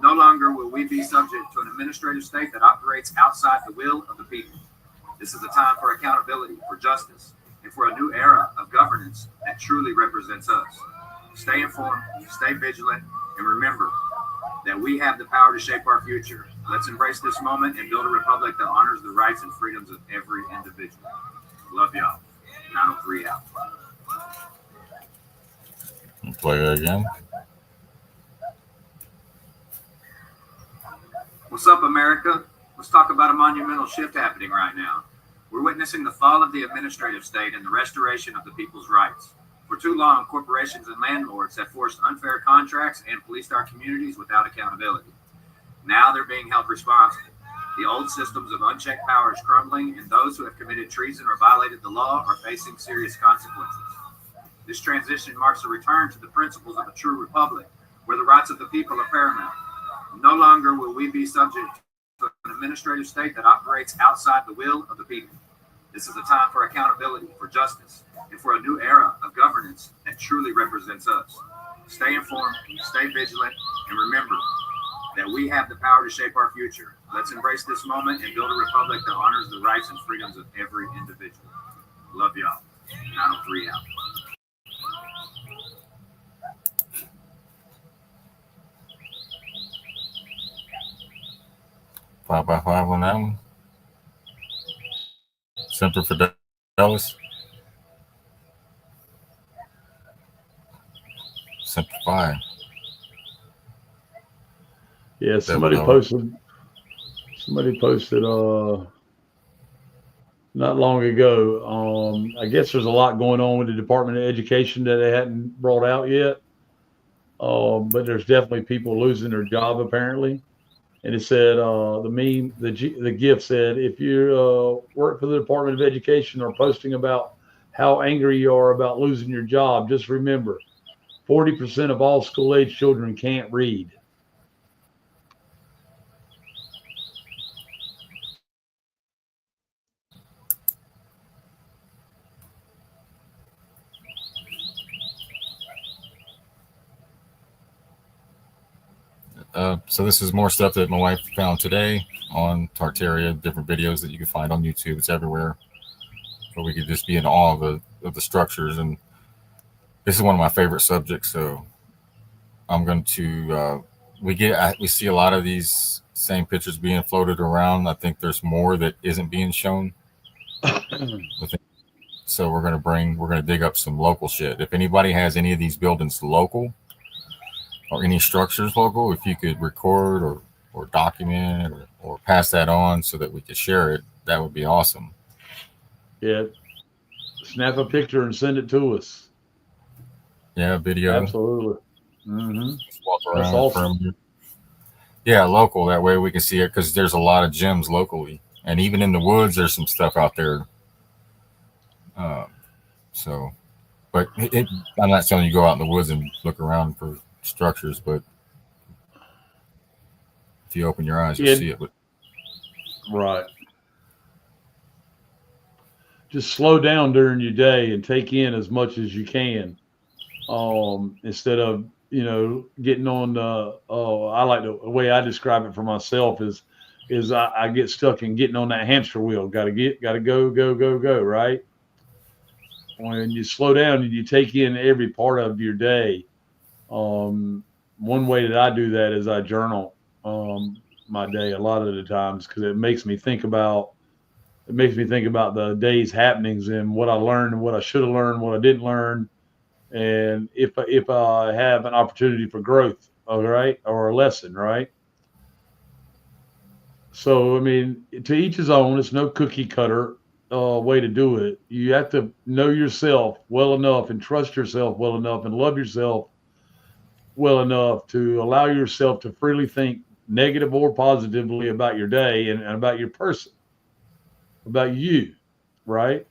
No longer will we be subject to an administrative state that operates outside the will of the people. This is a time for accountability, for justice, and for a new era of governance that truly represents us. Stay informed, stay vigilant, and remember that we have the power to shape our future. Let's embrace this moment and build a republic that honors the rights and freedoms of every individual. Love y'all. 903 out. Play that again. What's up, America? Let's talk about a monumental shift happening right now. We're witnessing the fall of the administrative state and the restoration of the people's rights. For too long, corporations and landlords have forced unfair contracts and policed our communities without accountability. Now they're being held responsible. The old systems of unchecked power is crumbling, and those who have committed treason or violated the law are facing serious consequences. This transition marks a return to the principles of a true republic, where the rights of the people are paramount. No longer will we be subject to an administrative state that operates outside the will of the people. This is a time for accountability, for justice, and for a new era of governance that truly represents us. Stay informed, stay vigilant, and remember that we have the power to shape our future. Let's embrace this moment and build a republic that honors the rights and freedoms of every individual. Love y'all. 903 out. 5x5 on that one. Semper Fidelis. Semper Fi. Yeah, somebody posted not long ago. I guess there's a lot going on with the Department of Education that they hadn't brought out yet. But there's definitely people losing their job apparently. And it said the gift said, if you work for the Department of Education or posting about how angry you are about losing your job, just remember, 40% of all school-age children can't read. So this is more stuff that my wife found today on Tartaria, different videos that you can find on YouTube. It's everywhere. But we could just be in awe of the structures. And this is one of my favorite subjects. So I'm going to, we see a lot of these same pictures being floated around. I think there's more that isn't being shown. So we're going to dig up some local shit. If anybody has any of these buildings local, or any structures local, if you could record or document or pass that on so that we could share it, that would be awesome. Yeah. Snap a picture and send it to us. Yeah, video. Absolutely. Mm-hmm. Walk around. That's awesome. Yeah, local. That way we can see it, because there's a lot of gems locally. And even in the woods, there's some stuff out there. But I'm not telling you go out in the woods and look around for structures, but if you open your eyes, you'll see it. Right. Just slow down during your day and take in as much as you can, instead of getting on I like the way I describe it for myself is I get stuck in getting on that hamster wheel. Gotta go, right? When you slow down and you take in every part of your day, one way that I do that is I journal my day a lot of the times, because it makes me think about the day's happenings and what I learned and what I should have learned, what I didn't learn, and if I have an opportunity for growth, all right, or a lesson, right? So I mean, to each his own. It's no cookie cutter way to do it. You have to know yourself well enough and trust yourself well enough and love yourself well enough to allow yourself to freely think negative or positively about your day and about your person, about you, right?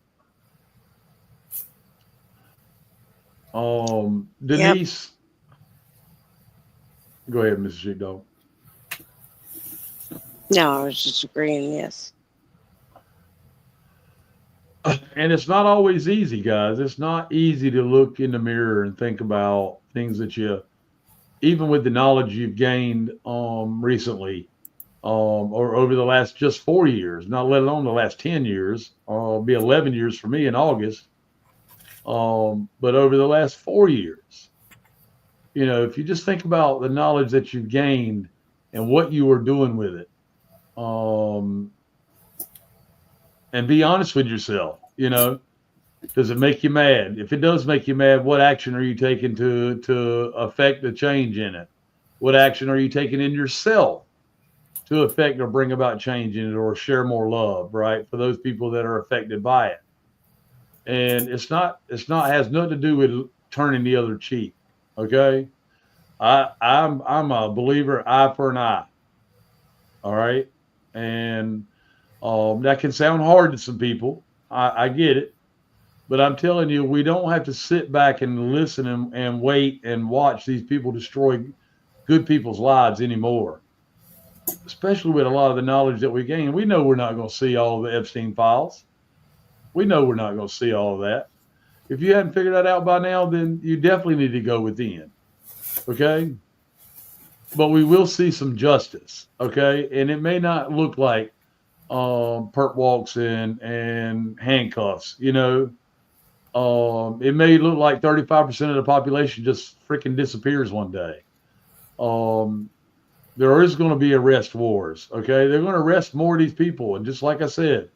Denise, Go ahead, Mrs. Sheepdog. No, I was just agreeing, yes. And it's not always easy, guys. It's not easy to look in the mirror and think about things that even with the knowledge you've gained recently, or over the last just 4 years, not let alone the last 10 years, it'll be 11 years for me in August. But over the last 4 years, if you just think about the knowledge that you've gained and what you were doing with it, and be honest with yourself, does it make you mad? If it does make you mad, what action are you taking to affect the change in it? What action are you taking in yourself to affect or bring about change in it, or share more love, right? For those people that are affected by it. And has nothing to do with turning the other cheek. Okay. I'm a believer, eye for an eye. All right. And that can sound hard to some people. I get it. But I'm telling you, we don't have to sit back and listen and wait and watch these people destroy good people's lives anymore, especially with a lot of the knowledge that we gain. We know we're not going to see all of the Epstein files. We know we're not going to see all of that. If you haven't figured that out by now, then you definitely need to go within. Okay. But we will see some justice. Okay. And it may not look like perp walks and handcuffs, you know. It may look like 35% of the population just freaking disappears one day. There is going to be arrest wars. Okay. They're going to arrest more of these people. And just like I said,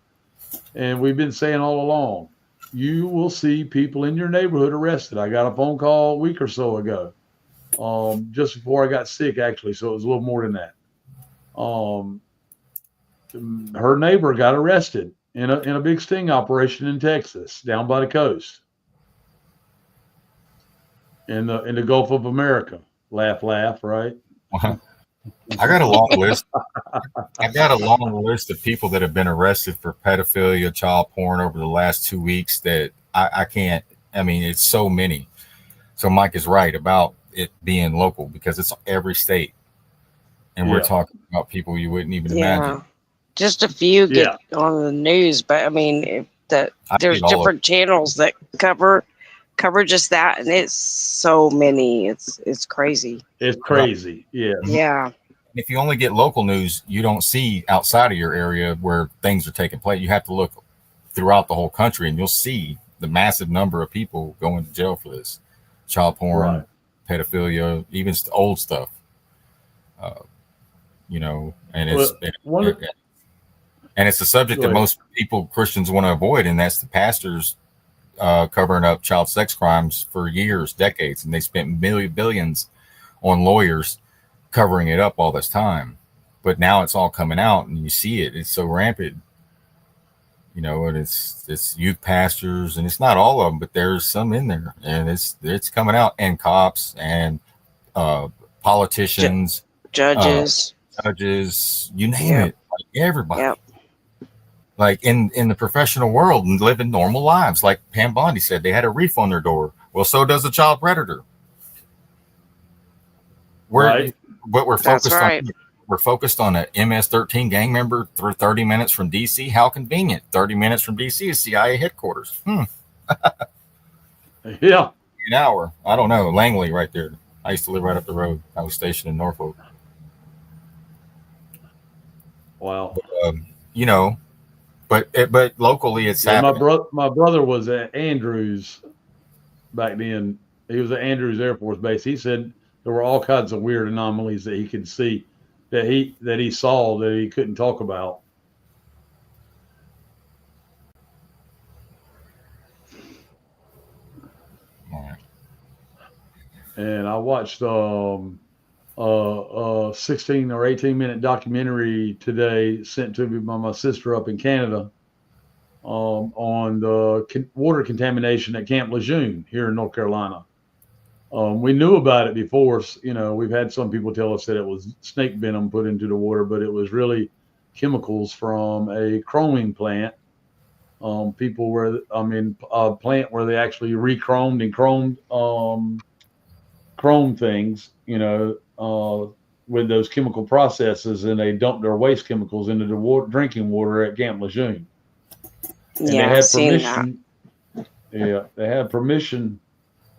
and we've been saying all along, you will see people in your neighborhood arrested. I got a phone call a week or so ago, just before I got sick, actually. So it was a little more than that. Her neighbor got arrested in a big sting operation in Texas, down by the coast, in the Gulf of America. Laugh, laugh, right? I got a long list. I got a long list of people that have been arrested for pedophilia, child porn over the last 2 weeks that I can't. I mean, it's so many. So Mike is right about it being local because it's every state, and we're talking about people you wouldn't even imagine. Just a few get on the news, but I mean, there's different channels that cover just that, and it's so many. It's crazy. It's crazy. Yeah. If you only get local news, you don't see outside of your area where things are taking place. You have to look throughout the whole country, and you'll see the massive number of people going to jail for this child porn, pedophilia, even old stuff. You know, and it's a subject that most people, Christians, want to avoid, and that's the pastors covering up child sex crimes for years, decades, and they spent billions on lawyers covering it up all this time. But now it's all coming out, and you see it. It's so rampant, you know, and it's youth pastors, and it's not all of them, but there's some in there, and it's coming out, and cops and politicians, judges, you name it, like everybody. Like in the professional world and living normal lives. Like Pam Bondi said, they had a reef on their door. Well, so does a child predator. But we're focused on we're focused on an MS-13 gang member for 30 minutes from DC. How convenient. 30 minutes from DC is CIA headquarters. Yeah. An hour. I don't know. Langley right there. I used to live right up the road. I was stationed in Norfolk. Wow. But, you know, but locally it's happening. My brother was at Andrews back then. He was at Andrews Air Force Base. He said there were all kinds of weird anomalies that he could see, that he saw that he couldn't talk about. And I watched a 16 or 18-minute documentary today sent to me by my sister up in Canada on the water contamination at Camp Lejeune here in North Carolina. We knew about it before. You know, we've had some people tell us that it was snake venom put into the water, but it was really chemicals from a chroming plant. A plant where they actually re-chromed and chrome things, you know, with those chemical processes, and they dumped their waste chemicals into the drinking water at Camp Lejeune. And they had permission. Yeah, they had permission.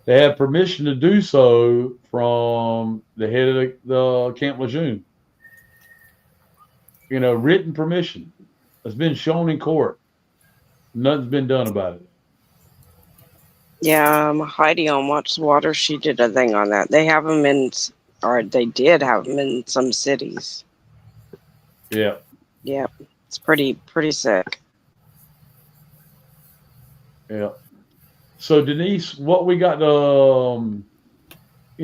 They had permission to do so from the head of the Camp Lejeune. You know, written permission. It's been shown in court. Nothing's been done about it. Yeah, Heidi on Watch the Water, she did a thing on that. They have them they did have them in some cities. Yeah. Yeah, it's pretty sick. Yeah. So Denise, what we got, you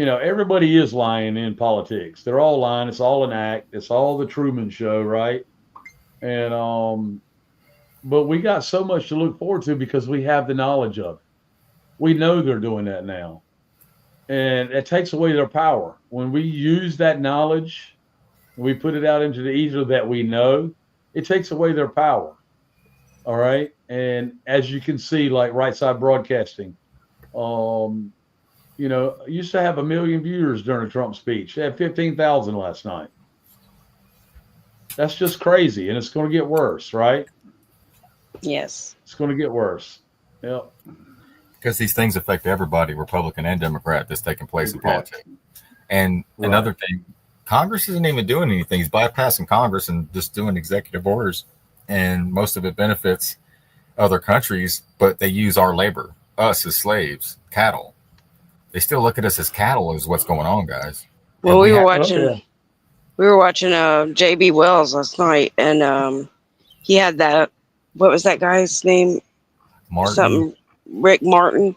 know, everybody is lying in politics. They're all lying. It's all an act. It's all the Truman Show, right? And but we got so much to look forward to because we have the knowledge of it. We know they're doing that now. And it takes away their power. When we use that knowledge, we put it out into the ether that we know, it takes away their power. All right. And as you can see, like Right Side Broadcasting, you know, used to have 1 million viewers during a Trump speech. They had 15,000 last night. That's just crazy. And it's going to get worse, right? Yes. It's going to get worse. Yep. Because these things affect everybody, Republican and Democrat, that's taking place in politics. And another thing, Congress isn't even doing anything. He's bypassing Congress and just doing executive orders. And most of it benefits other countries, but they use our labor, us as slaves, cattle. They still look at us as cattle is what's going on, guys. Well, we were watching J.B. Wells last night, and he had that, what was that guy's name? Martin. Rick Martin.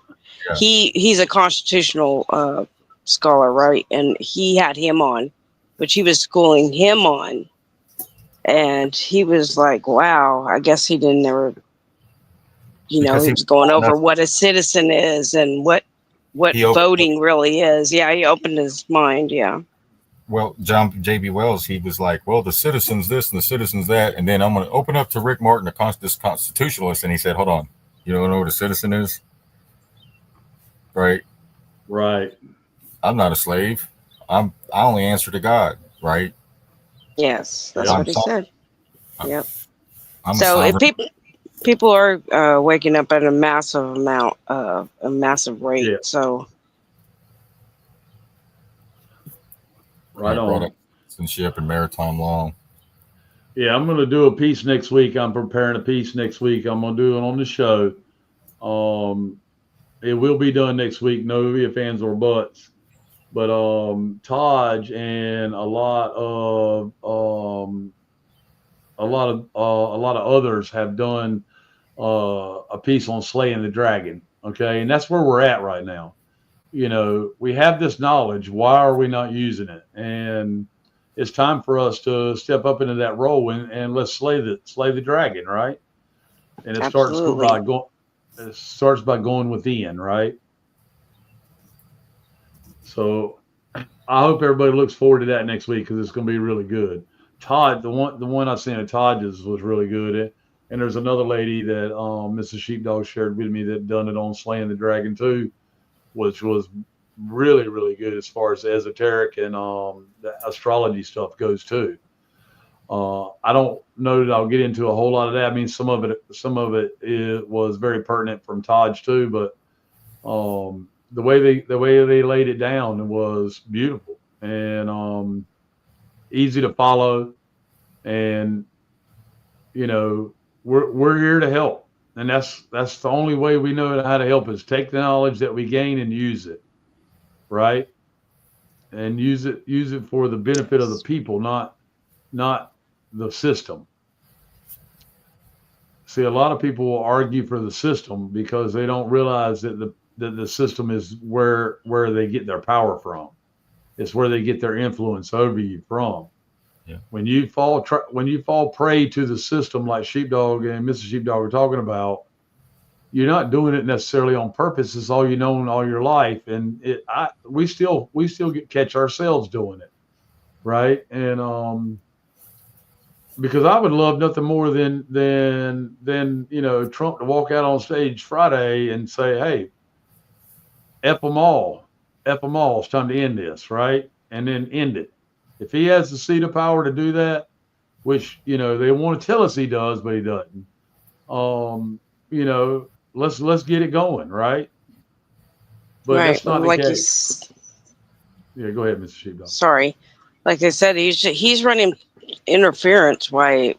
Yeah. He's a constitutional scholar, right? And he had him on, which he was schooling him on. And he was like, wow, I guess he didn't ever, he was going over what a citizen is and what voting really is. Yeah, he opened his mind, yeah. Well, J.B. Wells, he was like, well, the citizen's this and the citizen's that. And then I'm going to open up to Rick Martin, this constitutionalist. And he said, hold on, you don't know what a citizen is? Right. I'm not a slave. I only answer to God, right? Yes, that's what he said. Yep. So if people are waking up at a massive rate. Yeah. So right on. Citizenship and maritime law. Yeah, I'm going to do a piece next week. I'm preparing a piece next week. I'm going to do it on the show. It will be done next week. No ifs, ands, or buts. But Taj and a lot of others have done a piece on slaying the dragon. Okay, and that's where we're at right now. We have this knowledge. Why are we not using it? And it's time for us to step up into that role and let's slay the dragon, right? And it starts by going within, right? So I hope everybody looks forward to that next week because it's going to be really good. Todd, the one I seen at Todd's was really good. And there's another lady that Mrs. Sheepdog shared with me that done it on Slaying the Dragon too, which was really, really good as far as esoteric and the astrology stuff goes too. I don't know that I'll get into a whole lot of that. I mean, some of it was very pertinent from Taj too, but the way they laid it down was beautiful and easy to follow, and we're here to help, and that's the only way we know how to help is take the knowledge that we gain and use it, right? And use it for the benefit of the people, not the system. See, a lot of people will argue for the system because they don't realize that the system is where they get their power from. It's where they get their influence over you from. Yeah. When you fall prey to the system, like Sheepdog and Mrs. Sheepdog were talking about, you're not doing it necessarily on purpose. It's all you know in all your life, and we still catch ourselves doing it, right? And because I would love nothing more than Trump to walk out on stage Friday and say, "Hey, F them all. It's time to end this," right? And then end it. If he has the seat of power to do that, which they want to tell us he does, but he doesn't. Let's get it going, right? But right. That's not like the case. Yeah, go ahead, Mr. Sheepdog. Sorry, like I said, he's running interference. Why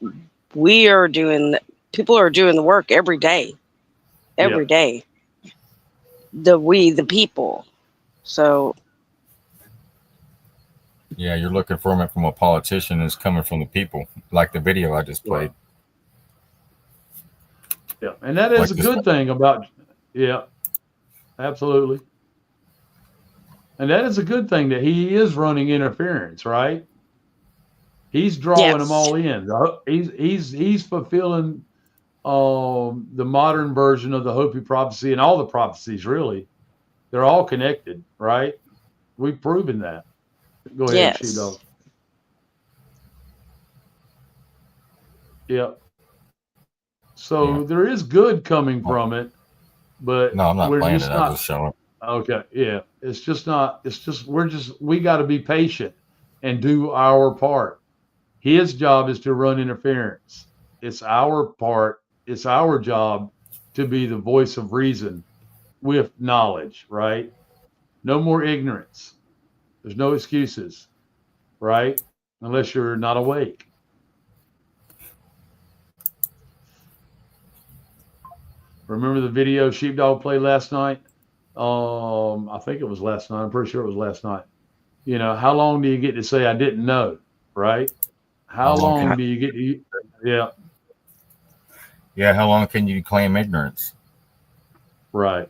people are doing the work every day, day. The people. So. Yeah, you're looking for it from a politician is coming from the people, like the video I just played. Yeah, and that is a good thing about, absolutely. And that is a good thing that he is running interference, right? He's drawing them all in. He's fulfilling the modern version of the Hopi prophecy and all the prophecies, really. They're all connected, right? We've proven that. Go ahead, Sheepdog. Yeah. So there is good coming from it, but no, I'm not playing it. I'm just showing. Okay, yeah. It's just not. It's just we got to be patient and do our part. His job is to run interference. It's our part. It's our job to be the voice of reason with knowledge, right? No more ignorance. There's no excuses, right? Unless you're not awake. Remember the video Sheepdog played last night? I think it was last night. I'm pretty sure it was last night. You know, how long do you get to say I didn't know, right? How long do you get to, yeah. Yeah, how long can you claim ignorance? Right.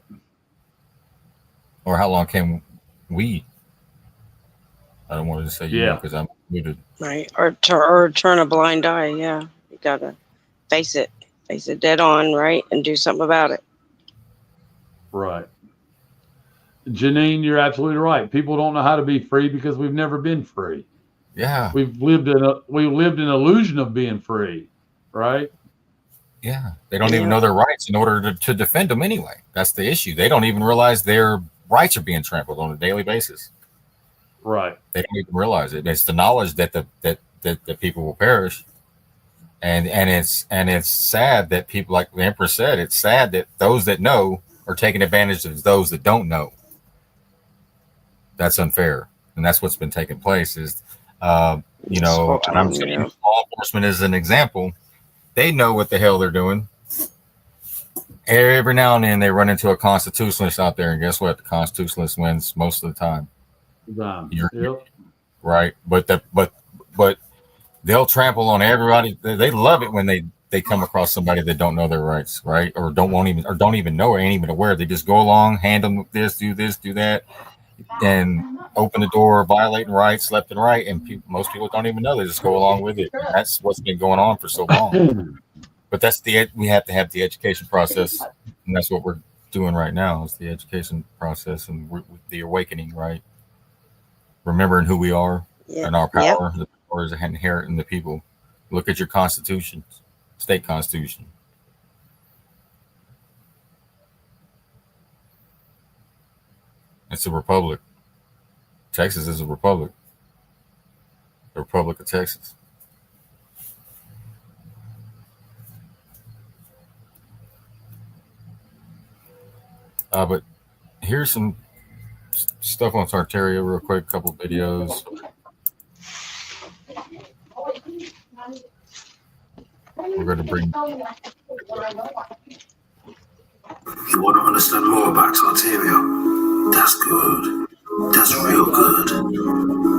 Or how long can we? I don't want to say you because I'm muted. Right. Or turn a blind eye. Yeah. You got to face it dead on, right? And do something about it. Right. Janine, you're absolutely right. People don't know how to be free because we've never been free. Yeah. We lived in an illusion of being free, right? Yeah. They don't even know their rights in order to defend them anyway. That's the issue. They don't even realize their rights are being trampled on a daily basis. Right. They don't even realize it. It's the knowledge that the people will perish. And it's sad that people, like the Empress said, it's sad that those that know are taking advantage of those that don't know. That's unfair. And that's what's been taking place is, and I'm just going to use law enforcement as an example. They know what the hell they're doing. Every now and then they run into a constitutionalist out there, and guess what? The constitutionalist wins most of the time. Right. But they'll trample on everybody. They love it when they come across somebody that don't know their rights, right? Or don't even know or ain't even aware. They just go along, hand them this, do that, and open the door, violating rights left and right. And most people don't even know. They just go along with it. And that's what's been going on for so long. But we have to have the education process, and that's what we're doing right now. Is the education process and the awakening, right? Remembering who we are and our power. The power is inherent in the people. Look at your constitution, state constitution. It's a republic. Texas is a republic. The Republic of Texas. But here's some stuff on Tartaria real quick, a couple videos. We're going to bring... You want to understand more about Tartaria? That's good. That's real good.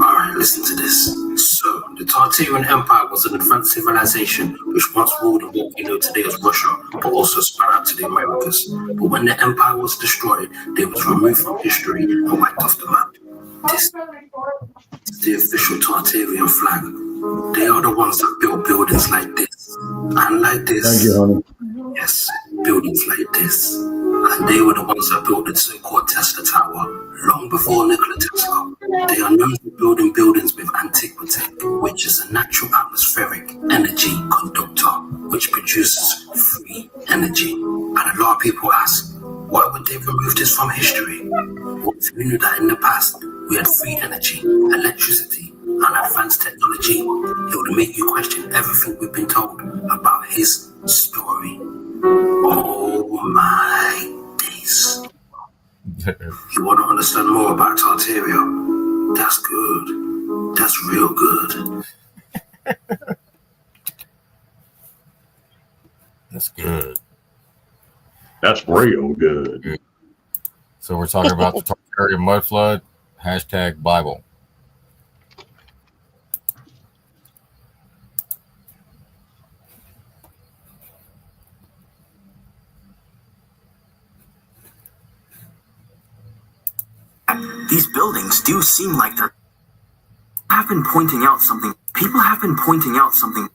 Alright, listen to this. So, the Tartarian Empire was an advanced civilization which once ruled in what we know today as Russia, but also spread out to the Americas. But when the empire was destroyed, they was removed from history and wiped off the map. This is the official Tartarian flag. They are the ones that built buildings like this. And like this. Thank you, honey. Yes, buildings like this. And they were the ones that built the so-called Tesla Tower long before Nikola Tesla. They are known for building buildings with antiquity, which is a natural atmospheric energy conductor, which produces free energy. And a lot of people ask, why would they remove this from history? Well, if you knew that in the past we had free energy, electricity, and advanced technology, it would make you question everything we've been told about his story. Oh my days. You want to understand more about Tartaria? That's good. That's real good. That's good. That's real good. So we're talking about the Tartaria mud flood, #Bible. These buildings do seem like they're... have been pointing out something. People have been pointing out something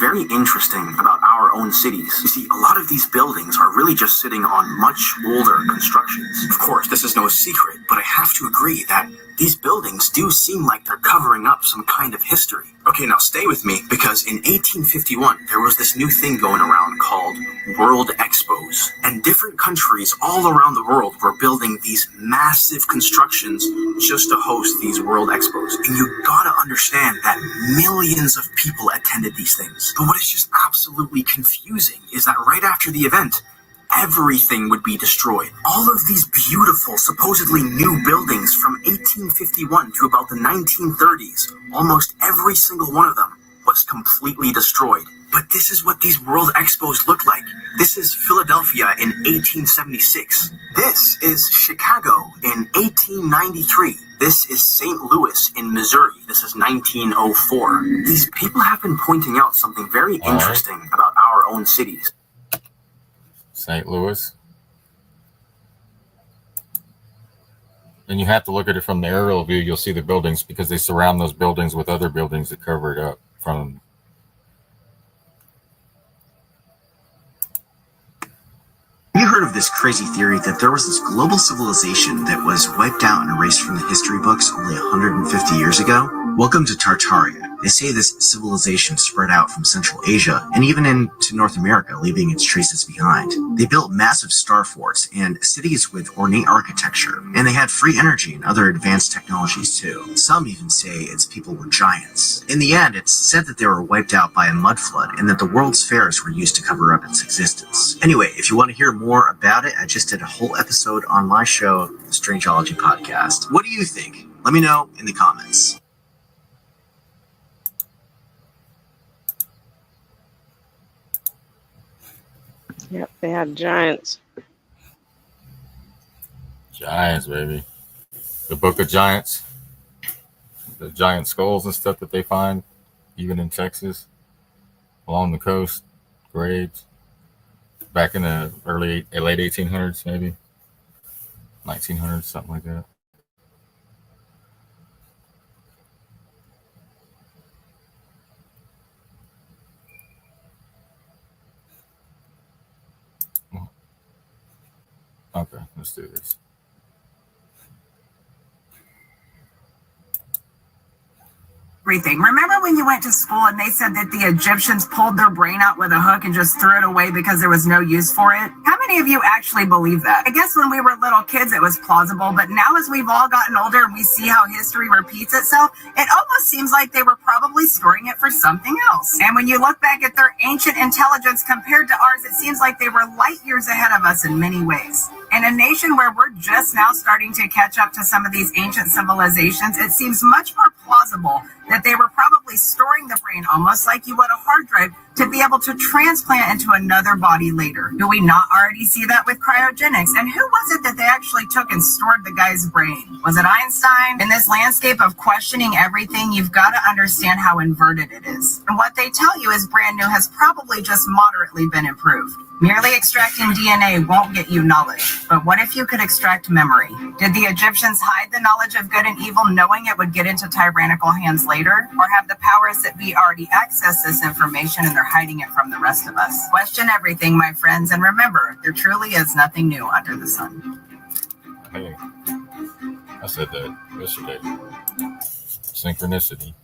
very interesting about our own cities. You see, a lot of these buildings are really just sitting on much older constructions. Of course, this is no secret, but I have to agree that these buildings do seem like they're covering up some kind of history. Okay, now stay with me, because in 1851, there was this new thing going around called World Expos. And different countries all around the world were building these massive constructions just to host these World Expos. And you gotta understand that millions of people attended these things. But what is just absolutely confusing is that right after the event, everything would be destroyed. All of these beautiful, supposedly new buildings from 1851 to about the 1930s, almost every single one of them was completely destroyed. But this is what these World Expos look like. This is Philadelphia in 1876. This is Chicago in 1893. This is St. Louis in Missouri. This is 1904. These people have been pointing out something very interesting about our own cities. St. Louis. And you have to look at it from the aerial view. You'll see the buildings because they surround those buildings with other buildings that cover it up from. Have you heard of this crazy theory that there was this global civilization that was wiped out and erased from the history books only 150 years ago? Welcome to Tartaria. They say this civilization spread out from Central Asia and even into North America, leaving its traces behind. They built massive star forts and cities with ornate architecture, and they had free energy and other advanced technologies too. Some even say its people were giants. In the end, it's said that they were wiped out by a mud flood and that the world's fairs were used to cover up its existence. Anyway, if you want to hear more about it, I just did a whole episode on my show, the Strangeology Podcast. What do you think? Let me know in the comments. Yep, they had giants. Giants, baby. The Book of Giants. The giant skulls and stuff that they find, even in Texas, along the coast, graves. Back in the late 1800s, maybe 1900s, something like that. Okay, let's do this. Everything. Remember when you went to school and they said that the Egyptians pulled their brain out with a hook and just threw it away because there was no use for it? How many of you actually believe that? I guess when we were little kids it was plausible, but now as we've all gotten older and we see how history repeats itself, it almost seems like they were probably storing it for something else. And when you look back at their ancient intelligence compared to ours, it seems like they were light years ahead of us in many ways. In a nation where we're just now starting to catch up to some of these ancient civilizations, it seems much more plausible that they were probably storing the brain almost like you would a hard drive to be able to transplant into another body later. Do we not already see that with cryogenics? And who was it that they actually took and stored the guy's brain? Was it Einstein? In this landscape of questioning everything, you've got to understand how inverted it is. And what they tell you is brand new has probably just moderately been improved. Merely extracting DNA won't get you knowledge, but what if you could extract memory? Did the Egyptians hide the knowledge of good and evil knowing it would get into tyrannical hands later? Or have the powers that be already accessed this information and they're hiding it from the rest of us? Question everything, my friends, and remember, there truly is nothing new under the sun. Hey, I said that yesterday. Synchronicity.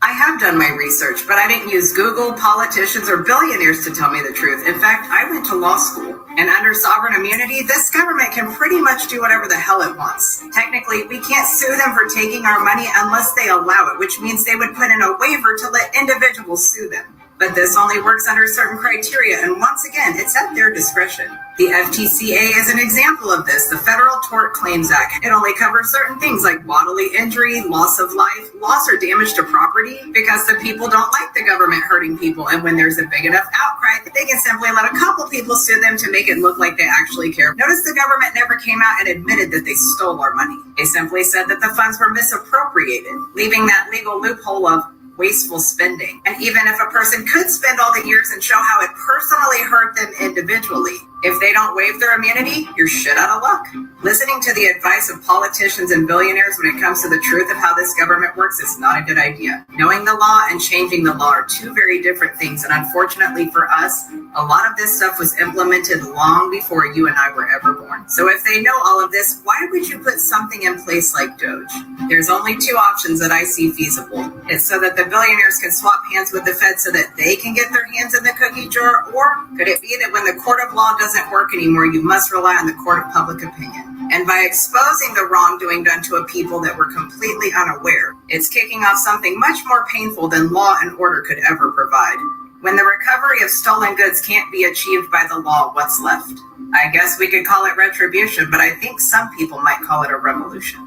I have done my research, but I didn't use Google, politicians, or billionaires to tell me the truth. In fact, I went to law school, and under sovereign immunity, this government can pretty much do whatever the hell it wants. Technically, we can't sue them for taking our money unless they allow it, which means they would put in a waiver to let individuals sue them. But this only works under certain criteria, and once again, it's at their discretion. The FTCA is an example of this, the Federal Tort Claims Act. It only covers certain things like bodily injury, loss of life, loss or damage to property, because the people don't like the government hurting people, and when there's a big enough outcry, they can simply let a couple people sue them to make it look like they actually care. Notice the government never came out and admitted that they stole our money. They simply said that the funds were misappropriated, leaving that legal loophole of wasteful spending. And even if a person could spend all the years and show how it personally hurt them individually, if they don't waive their immunity, you're shit out of luck. Listening to the advice of politicians and billionaires when it comes to the truth of how this government works is not a good idea. Knowing the law and changing the law are two very different things, and unfortunately for us, a lot of this stuff was implemented long before you and I were ever born. So if they know all of this, why would you put something in place like Doge? There's only two options that I see feasible. It's so that the billionaires can swap hands with the Fed so that they can get their hands in the cookie jar, or could it be that when the court of law doesn't doesn't work anymore. You must rely on the court of public opinion. And by exposing the wrongdoing done to a people that were completely unaware, it's kicking off something much more painful than law and order could ever provide. When the recovery of stolen goods can't be achieved by the law, what's left? I guess we could call it retribution, but I think some people might call it a revolution.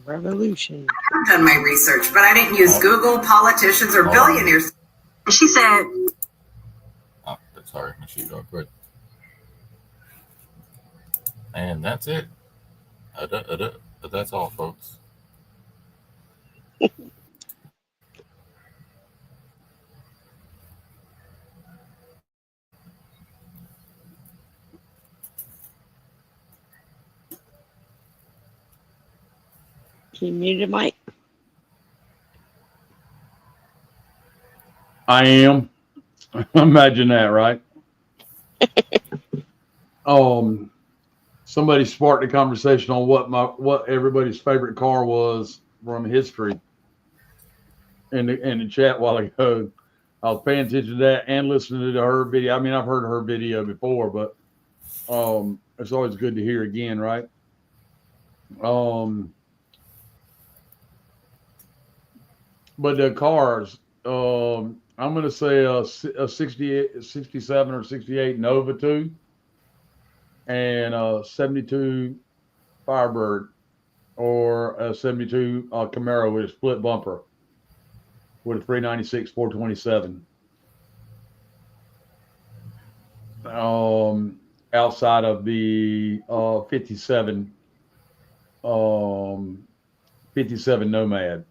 Revolution. I've done my research, but I didn't use Google, politicians, or billionaires. She said... Oh, sorry, I should go quick. And that's it. That's all, folks. Can you mute your mic? I am. Imagine that, right? Somebody sparked a conversation on what everybody's favorite car was from history in the chat while ago. I was paying attention to that and listening to her video. I mean, I've heard her video before, but it's always good to hear again, right? But the cars, I'm going to say a 67 or 68 Nova 2 and a 72 Firebird or a 72 Camaro with a split bumper with a 396 427. Outside of the 57 Nomad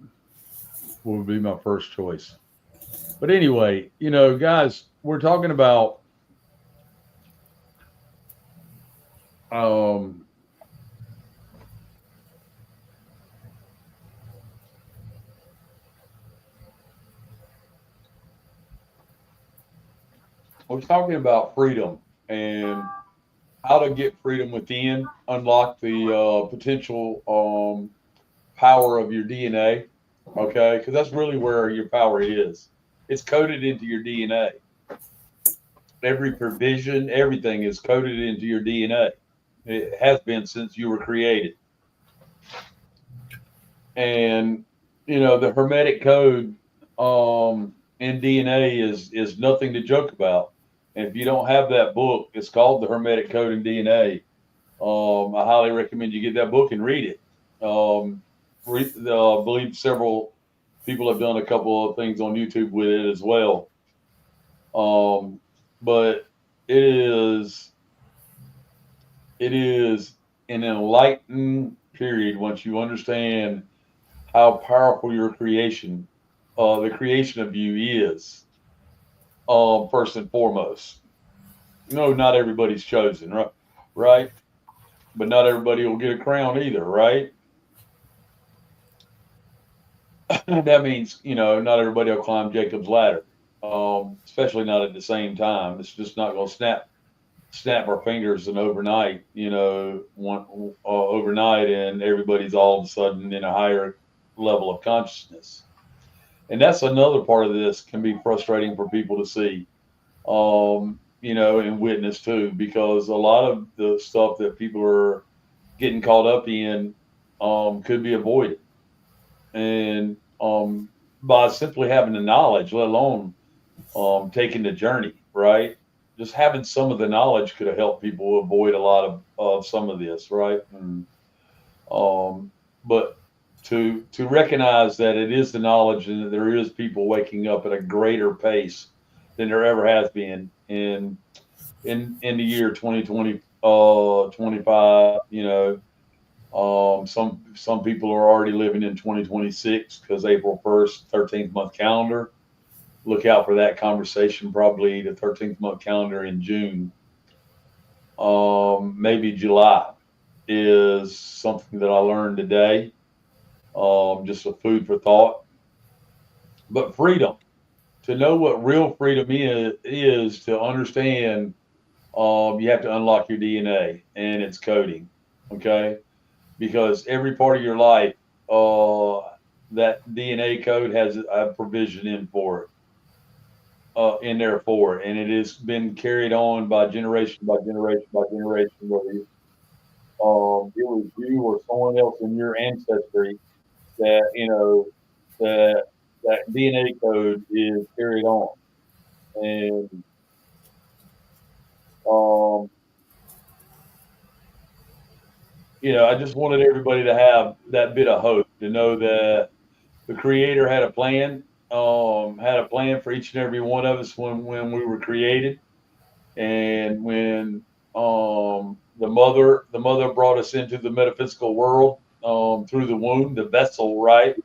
would be my first choice. But anyway, guys, we're talking about freedom and how to get freedom within, unlock the potential power of your DNA. Okay, because that's really where your power is. It's coded into your DNA. Every provision, everything is coded into your DNA. It has been since you were created. And, the Hermetic code in DNA is nothing to joke about. And if you don't have that book, it's called the Hermetic Code in DNA. I highly recommend you get that book and read it. I believe several people have done a couple of things on YouTube with it as well. But it is an enlightened period once you understand how powerful your creation, the creation of you is, first and foremost. Not everybody's chosen, right? But not everybody will get a crown either, right? That means, not everybody will climb Jacob's ladder, especially not at the same time. It's just not going to snap our fingers and overnight, overnight, and everybody's all of a sudden in a higher level of consciousness. And that's another part of this can be frustrating for people to see, and witness too, because a lot of the stuff that people are getting caught up in could be avoided. And by simply having the knowledge, let alone taking the journey, right? Just having some of the knowledge could have helped people avoid a lot of some of this, right? And, but to recognize that it is the knowledge and that there is people waking up at a greater pace than there ever has been in the year 2020, 25, some people are already living in 2026 because April 1st, 13th month calendar. Look out for that conversation, probably the 13th month calendar in June. Maybe July is something that I learned today. Just a food for thought. But freedom, to know what real freedom is to understand, you have to unlock your DNA and its coding, okay? Because every part of your life that DNA code has a provision in for it, in there for it, and it has been carried on by generation by generation by generation. Whether it was you or someone else in your ancestry that that DNA code is carried on, and I just wanted everybody to have that bit of hope, to know that the Creator had a plan for each and every one of us when we were created, and when the mother brought us into the metaphysical world through the womb, the vessel, right?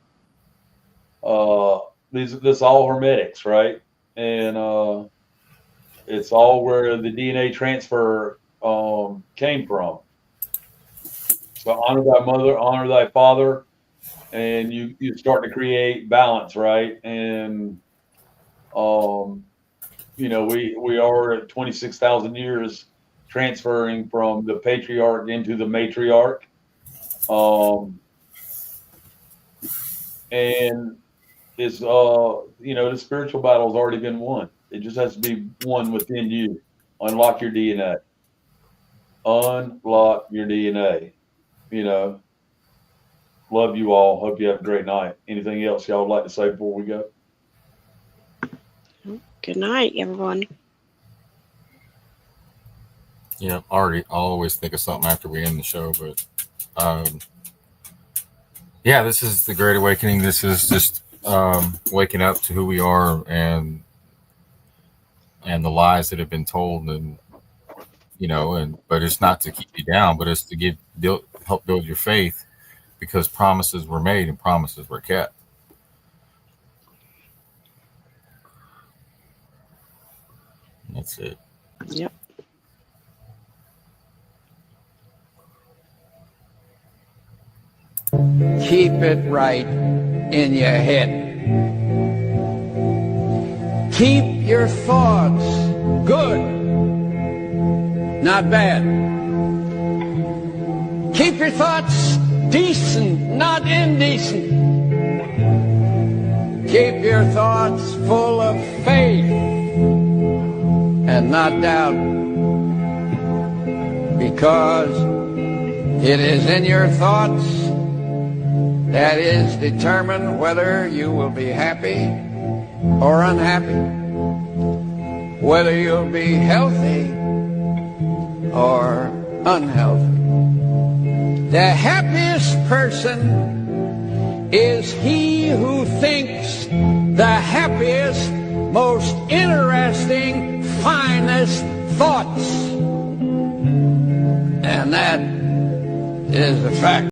This all hermetics, right? And it's all where the DNA transfer came from. So honor thy mother, honor thy father, and you start to create balance, right? And we are at 26,000 years transferring from the patriarch into the matriarch, and it's the spiritual battle's already been won. It just has to be won within you. Unlock your DNA. Unlock your DNA. Love you all. Hope you have a great night. Anything else y'all would like to say before we go? Good night, everyone. Yeah, I'll always think of something after we end the show, but yeah, this is the Great Awakening. This is just waking up to who we are and the lies that have been told, and but it's not to keep you down, but it's to help build your faith, because promises were made and promises were kept. That's it. Yep. Keep it right in your head. Keep your thoughts good, not bad. Keep your thoughts decent, not indecent. Keep your thoughts full of faith and not doubt, because it is in your thoughts that is determined whether you will be happy or unhappy, whether you'll be healthy or unhealthy. The happiest person is he who thinks the happiest, most interesting, finest thoughts. And that is a fact.